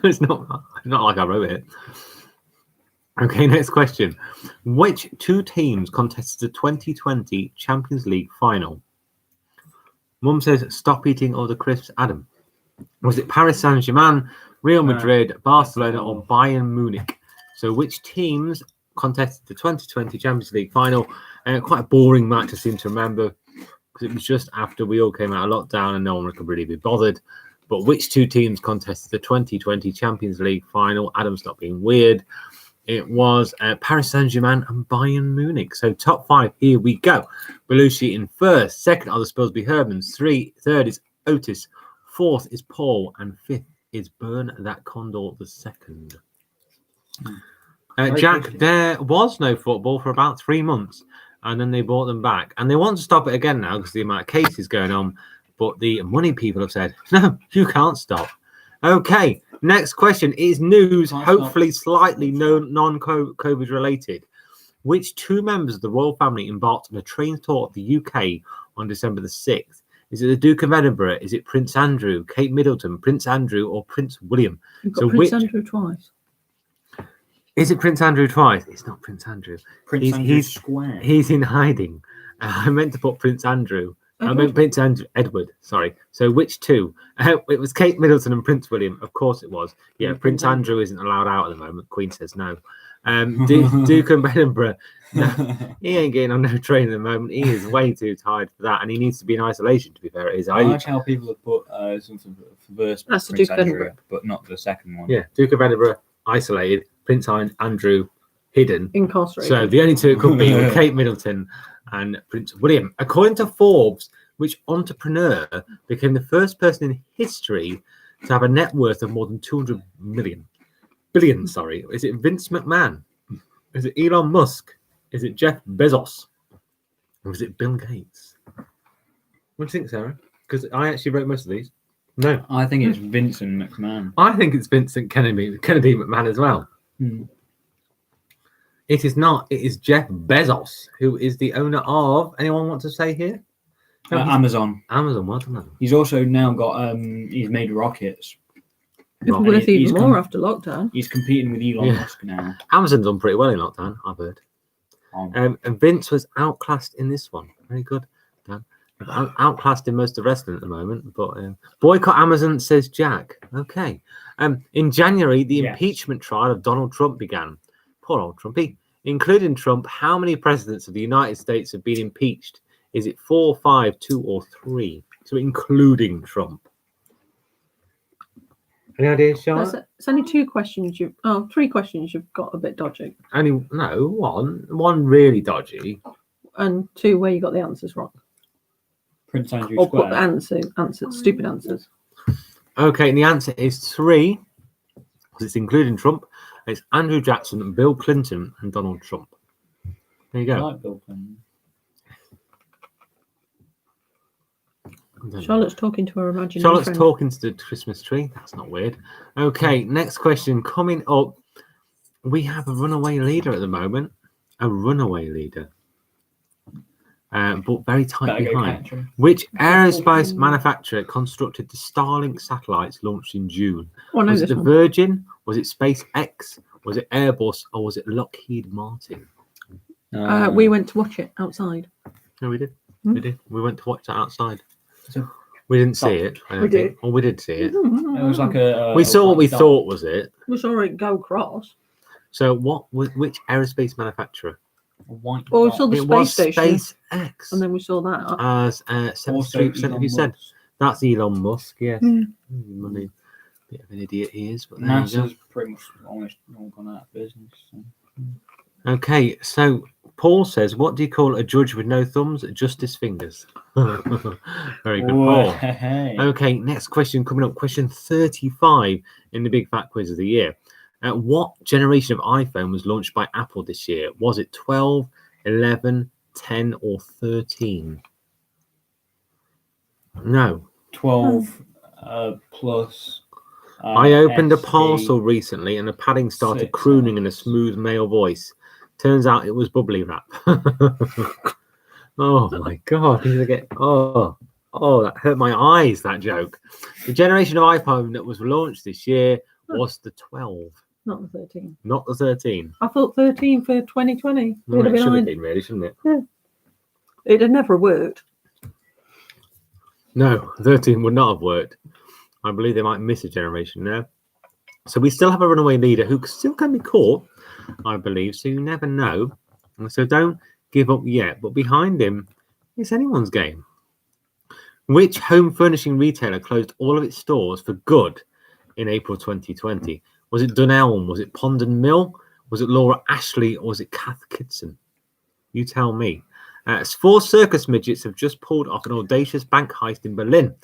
It's not like I wrote it. Okay, next question. Which 2 teams contested the 2020 Champions League final? Mum says, stop eating all the crisps, Adam. Was it Paris Saint-Germain, Real Madrid, Barcelona, or Bayern Munich? So which teams contested the 2020 Champions League final? Quite a boring match, I seem to remember, because it was just after we all came out of lockdown and no one could really be bothered. But which 2 teams contested the 2020 Champions League final? Adam, stop being weird. It was Paris Saint-Germain and Bayern Munich. So top 5, here we go. Belushi in first. Second are the Spilsby Hermans. Third is Otis. Fourth is Paul. And 5th is Burn That Condor the second. Jack, there was no football for about 3 months. And then they brought them back. And they want to stop it again now because the amount of cases going on. But the money people have said, no, you can't stop. Okay, next question is news, hopefully slightly non-COVID related. Which 2 members of the royal family embarked on a train tour of the UK on December the 6th? Is it the Duke of Edinburgh? Is it Prince Andrew, Kate Middleton, Prince Andrew, or Prince William?
You've got Prince Andrew twice.
Is it Prince Andrew twice? It's not Prince Andrew.
Andrew Square.
He's in hiding. I meant to put Prince Andrew. I meant Prince Edward, sorry. So which 2? It was Kate Middleton and Prince William. Of course it was. Yeah, Prince Andrew isn't allowed out at the moment. Queen says no. Duke of Edinburgh, no, he ain't getting on no train at the moment. He is way too tired for that, and he needs to be in isolation, to be fair. It is.
I like how people have put something for first
That's the
Prince
Duke of
Andrew,
Edinburgh.
but not the second one.
Yeah, Duke of Edinburgh, isolated. Prince Andrew, hidden.
Incarcerated.
So the only 2 it could be were Kate Middleton and Prince William. According to Forbes, which entrepreneur became the first person in history to have a net worth of more than 200 billion, sorry. Is it Vince McMahon? Is it Elon Musk? Is it Jeff Bezos? Or is it Bill Gates? What do you think, Sarah? Because I actually wrote most of these. No.
I think it's Vincent McMahon.
I think it's Vincent Kennedy McMahon as well. It is not. It is Jeff Bezos, who is the owner of... Anyone want to say here?
Amazon.
Amazon, well done.
He's also now got, he's made rockets.
People will have even more after lockdown.
He's competing with Elon Musk now.
Amazon's done pretty well in lockdown, I've heard. And Vince was outclassed in this one. Very good, Dan. Outclassed in most of wrestling at the moment, but boycott Amazon, says Jack. Okay. In January, the impeachment trial of Donald Trump began. Poor old Trumpy. Including Trump, how many presidents of the United States have been impeached? Is it 4, 5, 2, or 3? So including Trump. Any ideas, Charlotte?
It's only 2 questions. 3 questions you've got a bit dodgy.
One really dodgy.
And 2 where you got the answers wrong.
Prince Andrew
Or
Square.
put answers, stupid answers.
Okay, and the answer is 3, because it's including Trump. It's Andrew Jackson, Bill Clinton, and Donald Trump. There you
I
go.
like Bill Clinton.
don't know.
Charlotte's talking to her imaginary
Charlotte's
friend.
talking to the Christmas tree. That's not weird. Okay, next question coming up. We have a runaway leader at the moment. A runaway leader. But very tight
Better go
behind.
catch 'em.
Which aerospace manufacturer constructed the Starlink satellites launched in June?
Oh, I know
Was it
this
the
one.
Virgin? Was it SpaceX? Was it Airbus? Or was it Lockheed Martin?
We went to watch it outside.
No, we did.
Hmm?
We did. We went to watch that outside.
So-
We didn't see it. I don't
We
think.
did.
Well, we did see it.
It was like a.
We saw what we
dot.
thought was it.
We saw it go across.
So, which aerospace manufacturer?
A white
Well, we
dot.
saw the
It
space
was
station,
SpaceX.
and then we saw that.
As
Also
73% of
Elon
you said.
Musk.
That's Elon Musk, yes.
Mm.
Money. Bit of an idiot he is, but there you go.
NASA's pretty much almost all gone out of business. So.
Okay, so Paul says, what do you call a judge with no thumbs? Justice fingers. Very good, Paul.
Hey.
Okay, next question coming up. Question 35 in the Big Fat Quiz of the year. What generation of iPhone was launched by Apple this year? Was it 12, 11, 10, or 13? No.
12 plus.
I opened a
SD.
parcel recently and the padding started
6
crooning in a
ounce.
smooth male voice. Turns out it was bubbly wrap. Oh my god, that hurt my eyes, that joke. The generation of iPhone that was launched this year was the 12,
Not the 13.
not the 13.
I thought 13 for 2020.
No,
It'd have
it should have
been
been really, shouldn't it?
It had never worked.
No, 13 would not have worked. I believe they might miss a generation now. So we still have a runaway leader who still can be caught, I believe. So you never know. And so don't give up yet. But behind him, it's anyone's game. Which home furnishing retailer closed all of its stores for good in April 2020? Was it Dunelm? Was it Pond and Mill? Was it Laura Ashley? Or was it Kath Kidson? You tell me. 4 circus midgets have just pulled off an audacious bank heist in Berlin.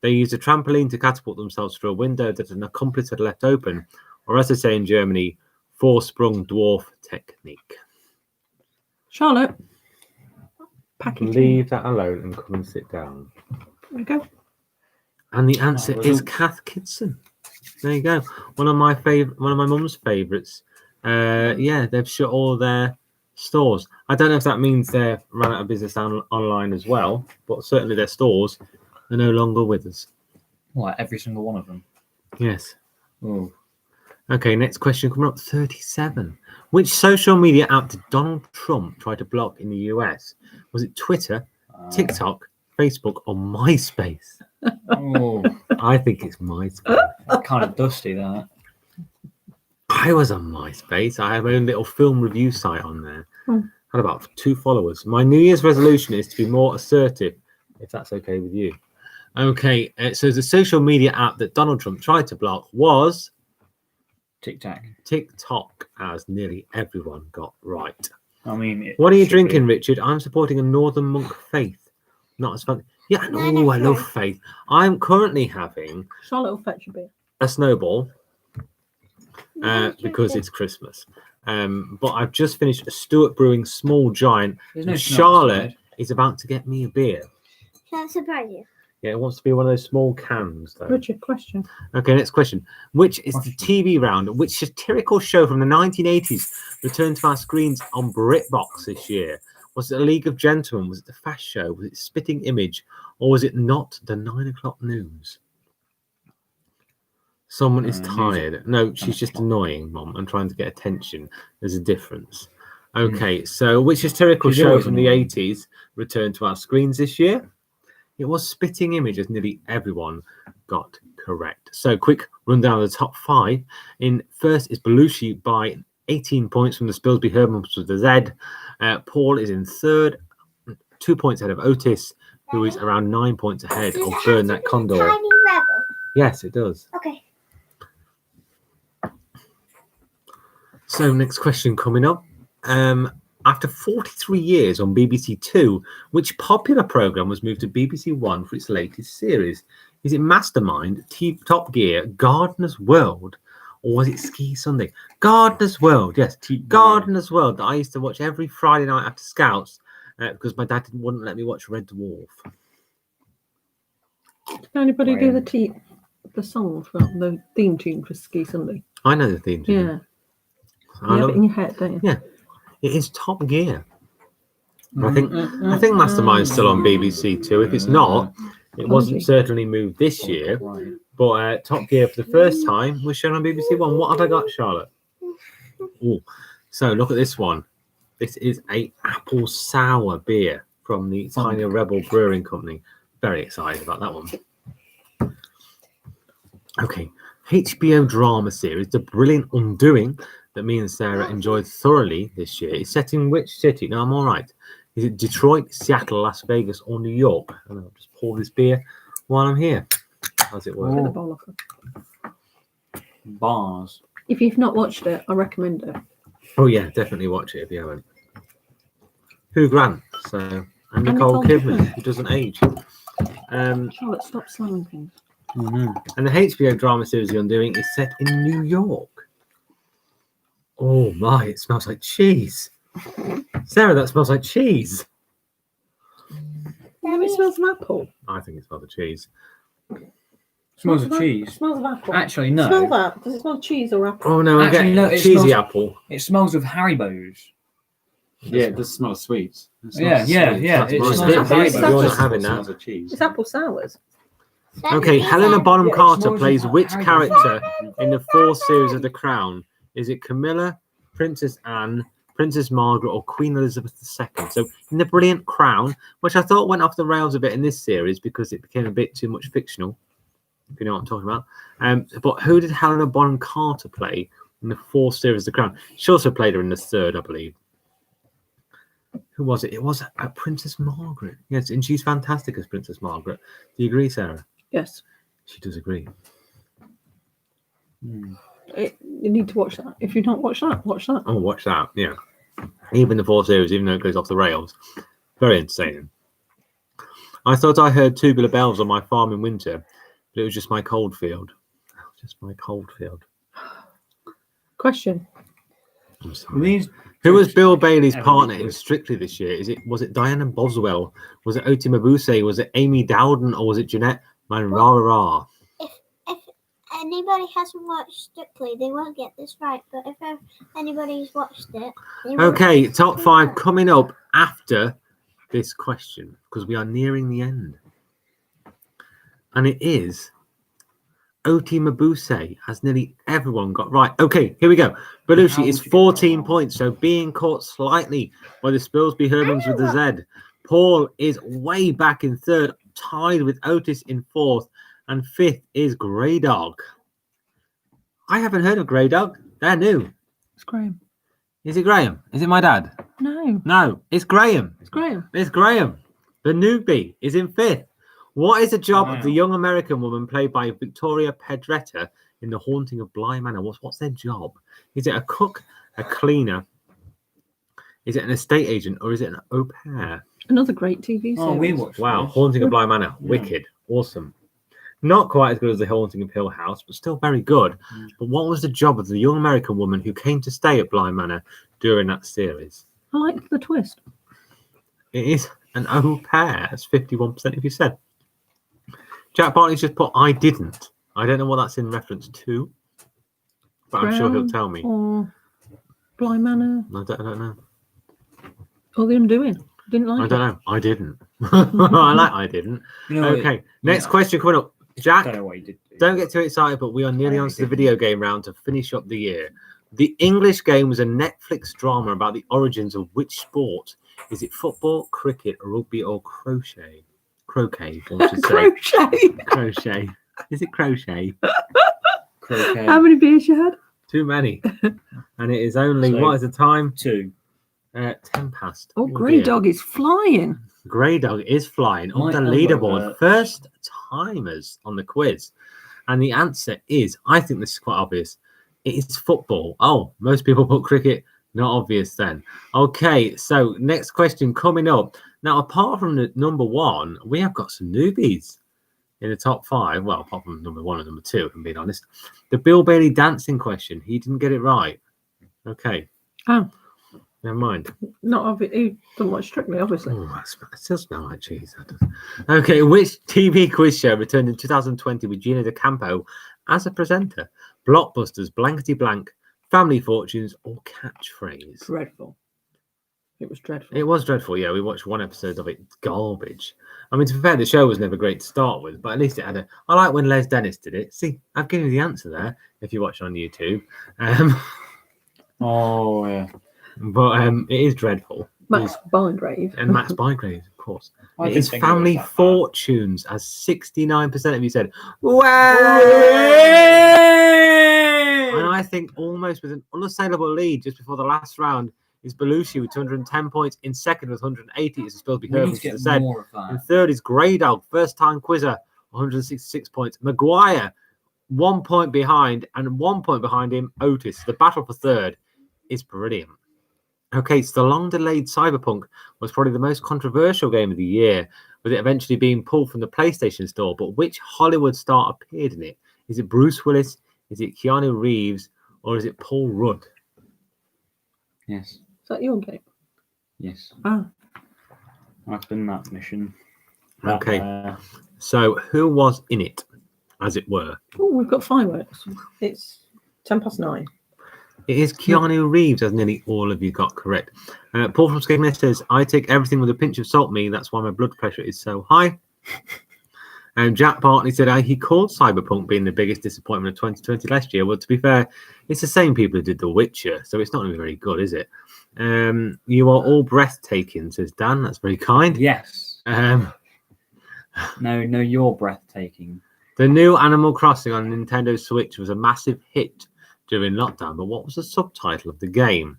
They used a trampoline to catapult themselves through a window that an accomplice had left open, or as they say in Germany, four-sprung dwarf technique.
Charlotte, pack it in.
Leave that alone and come and sit down.
There you go.
And the answer
Oh,
is
results.
Kath Kidson. There you go. One of my mum's favourites. Yeah, they've shut all their stores. I don't know if that means they're run out of business online as well, but certainly their stores are no longer with us.
What, every single one of them?
Yes.
Oh.
Okay, next question coming up, 37. Which social media app did Donald Trump try to block in the US? Was it Twitter, TikTok, Facebook, or MySpace?
Oh,
I think it's MySpace.
kind of dusty, that.
I was on MySpace. I have my own little film review site on there. Had about 2 followers. My New Year's resolution is to be more assertive, if that's okay with you. Okay, so the social media app that Donald Trump tried to block was
Tic-tac.
TikTok, as nearly everyone got right.
I mean...
What are you
should
drinking,
be.
Richard? I'm supporting a Northern Monk Faith. Not as fun. Yeah,
No,
oh, I love
Faith.
Faith. I'm currently having
Charlotte will fetch a beer.
a Snowball
No,
because it's Christmas. But I've just finished a Stewart Brewing Small Giant.
There's no
And
schnapps,
Charlotte
right?
is about to get me a beer.
Shall I surprise you?
Yeah, it wants to be one of those small cans, though.
Richard, question.
Okay, next question. Which is the
Question.
TV round? Which satirical show from the 1980s returned to our screens on BritBox this year? Was it A League of Gentlemen? Was it The Fast Show? Was it Spitting Image? Or was it not the 9 o'clock news? Someone is
News.
tired. No, she's
9
just
o'clock.
annoying, Mom, and trying to get attention. There's a difference. Okay, so which satirical
She's
show
always
from the
annoying.
80s returned to our screens this year? It was Spitting Image, as nearly everyone got correct. So, quick rundown of the top 5. In first is Belushi by 18 points from the Spilsby Hermans with the Z. Paul is in third, 2 points ahead of Otis, who is around 9 points ahead
Does
of
it have
Burn
to
That
be a
Condor.
Tiny rebel.
Yes, it does.
Okay.
So, next question coming up. After 43 years on BBC Two, which popular programme was moved to BBC One for its latest series? Is it Mastermind, Top Gear, Gardener's World, or was it Ski Sunday? Gardener's World, yes. Gardener's World that I used to watch every Friday night after Scouts because my dad wouldn't let me watch Red Dwarf.
Can anybody do
Graham.
the song for the theme tune for Ski Sunday?
I know the theme. tune.
Yeah.
I
You have
love
it in your head, don't you?
Yeah. It is Top Gear. I think Mastermind's still on BBC Two. If it's not, it wasn't certainly moved this year. But Top Gear for the first time was shown on BBC One. What have I got, Charlotte? Ooh. So look at this one. This is a apple sour beer from the Tiny Rebel Brewing Company. Very excited about that one. Okay. HBO drama series The Brilliant Undoing that me and Sarah enjoyed thoroughly this year is set in which city? No, I'm all right. Is it Detroit, Seattle, Las Vegas, or New York? And I'll just pour this beer while I'm here, as it were.
Get the bowl off it.
Bars.
If you've not watched it, I recommend it.
Oh yeah, definitely watch it if you haven't. Hugh Grant, so and Nicole
Nicole
Kidman,
Kidman.
who doesn't age.
Charlotte, stop slamming things.
And the HBO drama series The Undoing is set in New York. Oh my, it smells like cheese. Sarah, that smells like cheese.
No, it smells of apple.
I think it smells of cheese.
Smells of
It
cheese.
smells of apple.
Actually,
Smell
no.
that. Does it smell cheese or apple?
Oh no, I'm
Actually,
getting
no, it
cheesy
smells-
apple.
It smells of Haribo's.
Yeah, it does smell of sweets. It smells
Yeah,
of
yeah,
sweets.
yeah,
That's
it
mine.
smells
of Haribo.
You're not
Just
having
smells
that.
of cheese.
It's apple sours.
Okay, Helena Bonham
Yeah, it
Carter
smells
plays
like
which
Haribo.
character in the fourth series of The Crown? Is it Camilla, Princess Anne, Princess Margaret, or Queen Elizabeth II? So in The Brilliant Crown, which I thought went off the rails a bit in this series because it became a bit too much fictional, if you know what I'm talking about. But who did Helena Bonham Carter play in the fourth series of The Crown? She also played her in the third, I believe. Who was it? It was Princess Margaret. Yes, and she's fantastic as Princess Margaret. Do you agree, Sarah?
Yes.
She does agree.
You need to watch that. If you've not watched that, watch that.
Oh, watch that. Yeah. Even the fourth series, even though it goes off the rails. Very entertaining. I thought I heard tubular bells on my farm in winter, but it was just my cold field. Just my cold field.
Question.
I'm sorry.
These
Who was Bill Bailey's
Evan
partner in
Nicholas.
Strictly this year? Was it Diana Boswell? Was it Oti Mabuse? Was it Amy Dowden? Or was it Jeanette Manrara?
If anybody hasn't watched Strictly, they won't get this right. But if anybody's watched it, they will
Okay,
get
top
this
five
right.
coming up after this question because we are nearing the end. And it is Oti Mabuse, as nearly everyone got right. Okay, here we go. Belushi is 14 points, so being caught slightly by the Spilsby Hermans with the Z. Paul is way back in third, tied with Otis in fourth, and fifth is Grey Dog. I haven't heard of Grey Dog. They're new.
It's Graham.
Is it Graham? Is it my dad?
No,
No, it's Graham.
it's Graham.
It's Graham. The newbie is in fifth. What is the job of the
Wow.
young American woman played by Victoria Pedretta in The Haunting of Bly Manor? What's their job? Is it a cook, a cleaner? Is it an estate agent, or is it an au pair?
Another great TV series.
Oh, we watched.
Wow,
this.
Haunting of Bly Manor,
Yeah.
wicked, awesome. Not quite as good as The Haunting of Hill House, but still very good.
Mm.
But what was the job of the young American woman who came to stay at Bly Manor during that series?
I like the twist.
It is an au pair. That's 51% if you said. Jack Bartley's just put I didn't. I don't know what that's in reference to, but I'm sure he'll
Crown
tell me.
Or Bly Manor.
I don't know.
Or The Undoing. Didn't like
I
it.
don't know. I didn't. I like I didn't.
You know,
Okay, next
yeah.
question coming up.
I
Jack,
don't know what you did.
don't get too excited, but we are nearly
I
on to the
didn't.
video game round to finish up the year. The English Game was a Netflix drama about the origins of which sport? Is it football, cricket, rugby, or crochet? Croquet, one should say.
Crochet.
Crochet. Is it crochet?
Croquet.
How many beers you had?
Too many. And it is only,
So-
what is the time?
2.
10 past.
Oh, Grey
dear.
Dog is flying.
Grey Dog is flying up
My
the
elbow
leaderboard.
hurts.
First timers on the quiz. And the answer is, I think this is quite obvious. It is football. Oh, most people put cricket. Not obvious then. Okay, so next question coming up. Now, apart from the number one, we have got some newbies in the top five. Well, apart from number one and number two, if I'm being honest. The Bill Bailey dancing question. He didn't get it right. Okay.
Oh.
Never mind.
Not obviously. He doesn't watch Strictly, obviously.
Oh, that still smells like cheese. That does. Okay, which TV quiz show returned in 2020 with Gina D'Acampo as a presenter? Blockbusters, Blankety Blank, Family Fortunes, or Catchphrase?
Dreadful. It was dreadful.
It was dreadful, yeah. We watched one episode of it. Garbage. I mean, to be fair, the show was never great to start with, but at least it had a... I like when Les Dennis did it. See, I've given you the answer there, if you watch on YouTube.
Oh, yeah.
But it is dreadful.
Max Bygrave.
And Max Bygrave, of course.
I
It
didn't
is
think it was
Family
that bad.
Fortunes, as 69% of you said, wow! And I think almost with an unassailable lead just before the last round is Belushi with 210 points. In second with 180 is supposed to be
We need
Herbert,
to
as
get
I said.
more of
In
that.
third is Grey Dog, first time quizzer, 166 points. Maguire, 1 point behind, and 1 point behind him, Otis. The battle for third is brilliant. Okay, so the long-delayed Cyberpunk was probably the most controversial game of the year, with it eventually being pulled from the PlayStation Store. But which Hollywood star appeared in it? Is it Bruce Willis? Is it Keanu Reeves? Or is it Paul Rudd?
Yes.
Is that your game?
Yes.
Ah,
I've done that mission.
Okay, so who was in it, as it were?
oh, we've got fireworks. It's 9:10.
It is Keanu Reeves, as nearly all of you got correct. Paul from Skegness says, I take everything with a pinch of salt, me. That's why my blood pressure is so high. And Jack Bartley said he called Cyberpunk being the biggest disappointment of 2020 last year. Well, to be fair, it's the same people who did The Witcher, so it's not going to be very good, is it? You are all breathtaking, says Dan. That's very kind.
Yes.
Um,
No, you're breathtaking.
the new Animal Crossing on Nintendo Switch was a massive hit during lockdown, but what was the subtitle of the game?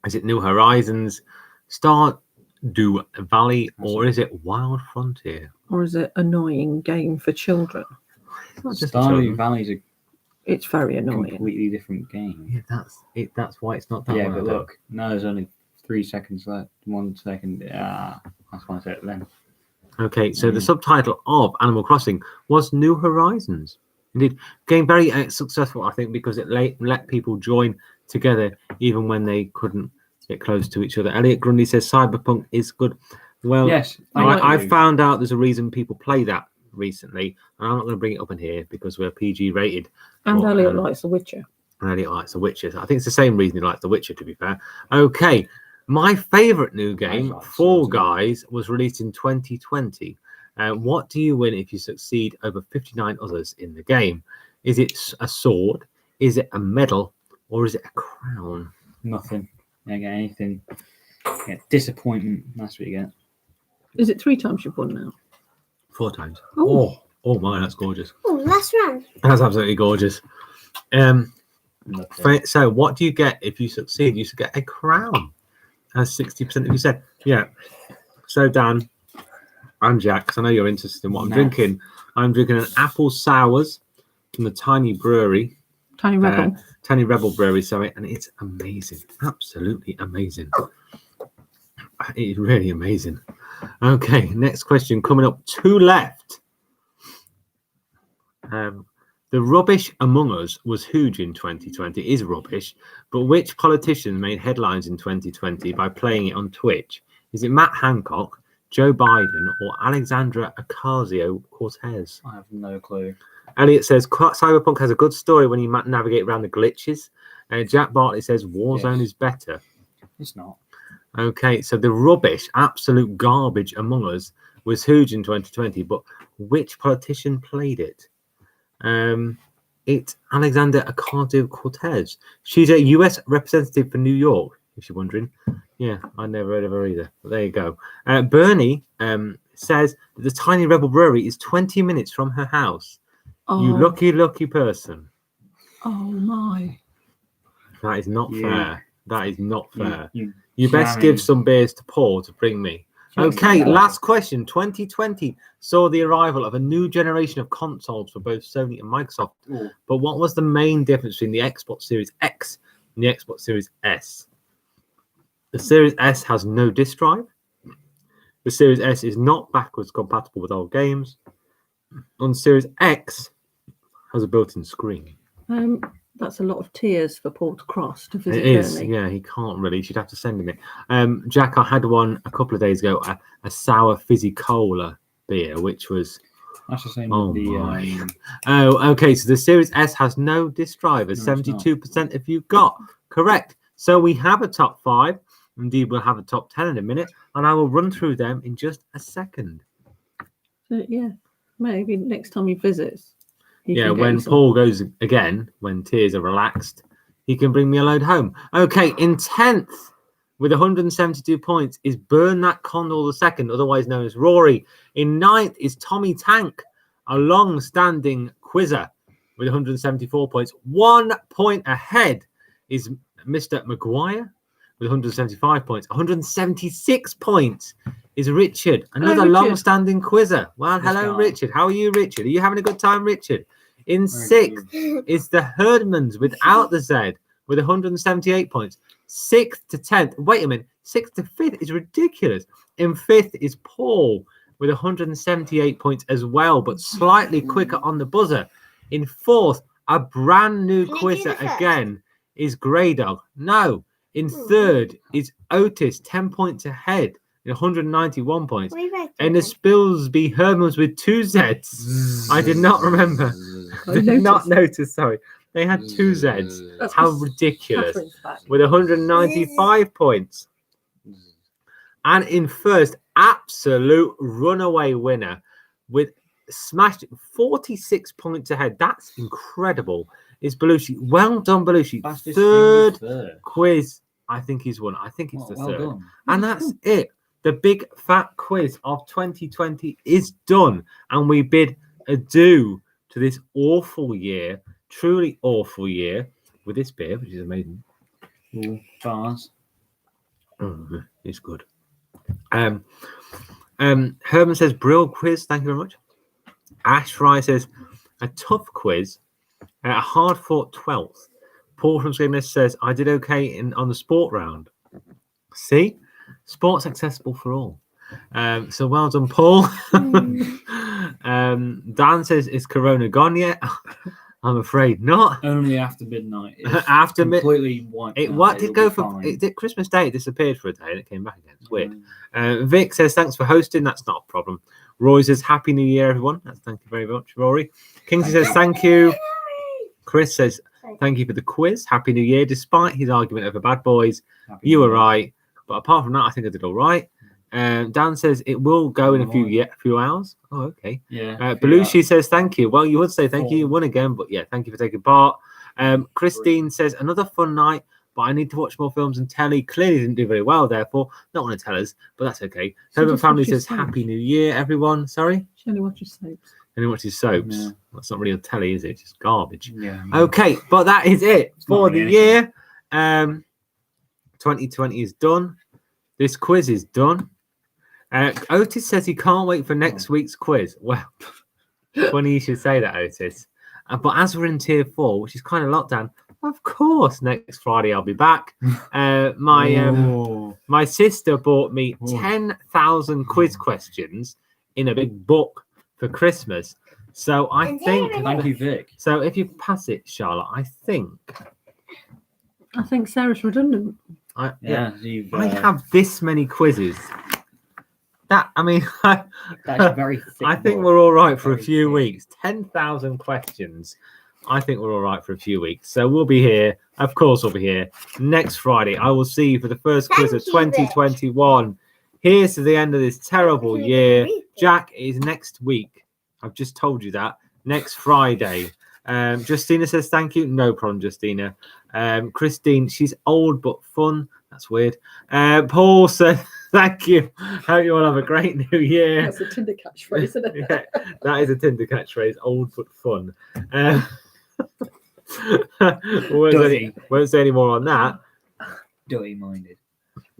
Is it New Horizons, Stardew Valley, or is it Wild Frontier?
Or is it annoying game for children?
It's not just for
Stardew
children.
Valley's a
It's very annoying.
completely different game.
Yeah, that's it. That's why it's not that.
Yeah,
one,
but
I don't-
look, no, there's only 3 seconds left. 1 second. That's why I said it then.
Okay, so the subtitle of Animal Crossing was New Horizons. Indeed, game very successful, I think, because it let people join together even when they couldn't get close to each other. Elliot Grundy says Cyberpunk is good. Well,
Yes.
I found out there's a reason people play that recently, and I'm not going to bring it up in here because we're PG rated.
And
Well,
Elliot likes The Witcher.
And Elliot likes The Witcher. I think it's the same reason he likes The Witcher, to be fair. Okay, my favourite new game,
like
Fall
Swords,
Guys, was released in 2020. What do you win if you succeed over 59 others in the game? Is it a sword? Is it a medal? Or is it a crown?
Nothing. You don't get anything. You get disappointment. That's what you get.
Is it 3 times you've won now?
4 times.
Oh.
Oh my, that's gorgeous.
Oh, last round.
That's absolutely gorgeous.
Nothing.
So what do you get if you succeed? You should get a crown, as 60% of you said. Yeah. So Dan and Jack, 'cause I know you're interested in what I'm
Nice.
drinking. I'm drinking an apple sours from the Tiny Brewery,
Tiny Rebel.
Tiny Rebel Brewery, sorry, and it's amazing, absolutely amazing. It's really amazing. Okay, next question coming up. 2 left. The rubbish Among Us was huge in 2020. It is rubbish, but which politician made headlines in 2020 by playing it on Twitch? Is it Matt Hancock, Joe Biden, or Alexandra Ocasio-Cortez?
I have no clue.
Elliot says Cyberpunk has a good story when you navigate around the glitches. Jack Bartley says Warzone
Yes.
is better.
It's not.
Okay, so the rubbish, absolute garbage Among Us was huge in 2020, but which politician played it? It's Alexandra Ocasio-Cortez. She's a US representative for New York, if you're wondering. Yeah, I never heard of her either. But there you go. Bernie says that the Tiny Rebel Brewery is 20 minutes from her house.
Oh,
You lucky person.
oh my.
That is not fair. That is not fair.
You
You best give some beers to Paul to bring me. Okay, last question. 2020 saw the arrival of a new generation of consoles for both Sony and Microsoft.
Ooh.
But what was the main difference between the Xbox Series X and the Xbox Series S? The Series S has no disk drive. The Series S is not backwards compatible with old games. And Series X has a built-in screen.
That's a lot of tears for Paul to cross to visit
It is,
Burnley.
yeah. He can't really. She'd have to send him it. Jack, I had one a couple of days ago, a sour fizzy cola beer, which was.
That's the same
Oh
with the.
my. Oh, okay. So the Series S has no disc drivers.
No, it's not.
72% of you got correct. So we have a top 5. Indeed, we'll have a top 10 in a minute, and I will run through them in just a second.
So, yeah, maybe next time he visits. He
Yeah,
can get
when
you some.
Paul goes again, when tears are relaxed, he can bring me a load home. Okay, in 10th with 172 points is Burn That Condor II, otherwise known as Rory. In 9th is Tommy Tank, a long-standing quizzer with 174 points. 1 point ahead is Mr. Maguire with 175 points. 176 points is Richard, another
Richard.
long-standing quizzer. Well,
This
hello,
guy.
Richard. How are you, Richard? Are you having a good time, Richard? In
Very
6th is the Herdmans without the Z with 178 points. 6th to 10th. Wait a minute. 6th to 5th is ridiculous. In 5th is Paul with 178 points as well, but slightly quicker on the buzzer. In 4th, a brand new
Can I do
quizzer
the first?
again is Grey Dog. No. In 3rd is Otis, 10 points ahead with 191 points.
We read
And the
that.
Spilsby Hermans with 2 Zs. I did not remember.
I
Did not
noticed.
notice, sorry. They had 2 Zs.
That's
How
'cause
ridiculous.
Catherine's back.
With 195 points. And in first, absolute runaway winner with smashed 46 points ahead. That's incredible. Is Belushi. Well done, Belushi.
Fastest
Third
third.
quiz. I think he's won. I think it's the
Well
third.
done.
And that's it. The big fat quiz of 2020 is done. And we bid adieu to this awful year, truly awful year, with this beer, which is amazing.
Ooh, bars.
Oh, it's good. Herman says, Brill quiz. Thank you very much. Ash Fry says, a tough quiz, a hard fought 12th. Paul from Skegness says, I did okay on the sport round. See? Sport's accessible for all. So well done, Paul. Dan says, is Corona gone yet? I'm afraid not.
Only after midnight. It's
After
completely wiped
It
out.
what did
It'll
go
be
for
fine.
it did Christmas Day, it disappeared for a day and it came back again. It's weird.
Mm.
Vic says thanks for hosting, that's not a problem. Rory says happy new year, everyone. Thank you very much, Rory. Kingsley says thank you. Chris says thank you for the quiz. Happy New Year. Despite his argument over Bad Boys,
Happy
you
New
were
Year.
right. But apart from that, I think I did all right. Dan says it will go in a few hours. Oh, okay.
Yeah.
Belushi says thank you. Well, you would say thank you. You
Four.
won again, but yeah, thank you for taking part. Christine says another fun night, but I need to watch more films and telly. Clearly didn't do very well, therefore not want to tell us, but that's okay.
She
Herbert
just
Family
watches
says happy New Year, everyone. Sorry,
She only watches soaps.
and he watches soaps.
Yeah.
That's not really on telly, is it? It's just garbage.
Yeah.
Okay, but that is it
It's not
for the
really
year. 2020 is done. This quiz is done. Otis says he can't wait for next week's quiz. Well, funny you should say that, Otis. But as we're in tier 4, which is kind of lockdown, of course, next Friday I'll be back. My sister bought me
Ooh.
10,000 quiz questions in a big book for Christmas. So I
And
think.
there
Thank you, Vic.
So if you pass it, Charlotte, I think
I think Sarah's redundant.
I
You've,
I have this many quizzes. That I mean,
that's a very thick
I think
book.
we're all right for a
Very
few
thick.
weeks. 10,000 questions. I think we're all right for a few weeks. So we'll be here. Of course, we'll be here next Friday. I will see you for the first quiz of
Thank you, Vic.
2021. Here's to the end of this terrible year. Jack is next week. I've just told you that. Next Friday. Justina says thank you. No problem, Justina. Christine, she's old but fun. That's weird. Paul says thank you. Hope you all have a great new year.
That's a Tinder catchphrase, isn't it?
Yeah, that is a Tinder catchphrase. Old but fun. Won't say any more on that.
Dirty minded.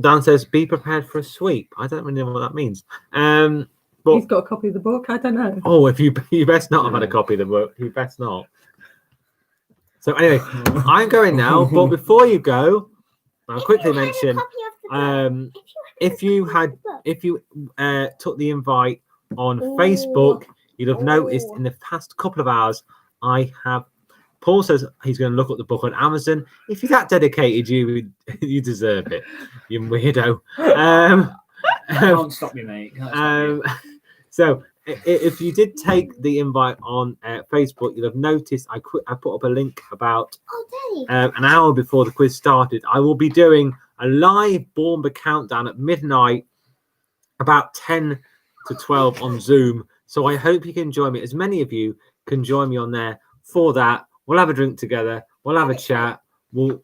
Dan says be prepared for a sweep. I don't really know what that means. But
He's got a copy of the book. I don't know.
oh, if you best not have had a copy of the book. You best not. So anyway, I'm going now. But before you go, I'll quickly mention if you took the invite on Facebook, you'd have noticed in the past couple of hours I have Paul says he's going to look up the book on Amazon. If you're that dedicated, you deserve it, you weirdo.
Can't stop you, mate. Can't stop you.
So if you did take the invite on Facebook, you'll have noticed I put up a link about
Oh, Daddy.
an hour before the quiz started. I will be doing a live Baumber countdown at midnight, about 10 to 12 on Zoom. So I hope you can join me. As many of you can join me on there for that. We'll have a drink together. We'll have a chat. We'll,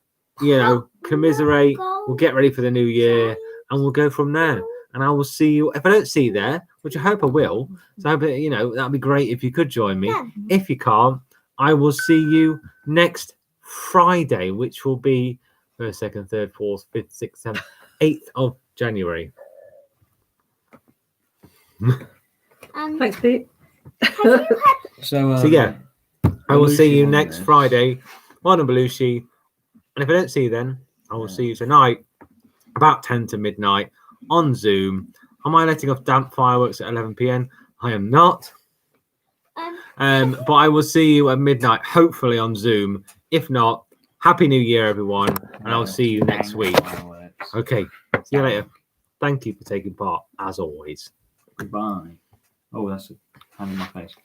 commiserate. We'll get ready for the new year, and we'll go from there. And I will see you. If I don't see you there, which I hope I will, so I hope, that'd be great if you could join me.
Yeah.
If you can't, I will see you next Friday, which will be 1st, 2nd, 3rd, 4th, 5th, 6th, 7th, 8th of January.
Thanks, Pete.
Have you had
So
yeah, I will see
Belushi
you
on
next
this.
Friday on Belushi. And if I don't see you then, I will see you tonight about 10 to midnight on Zoom. Am I letting off damp fireworks at 11 p.m? I am not. But I will see you at midnight, hopefully on Zoom. If not, Happy New Year, everyone. And I'll see you next week. Okay, see you later. Thank you for taking part, as always.
Goodbye. Oh, that's a hand in my face.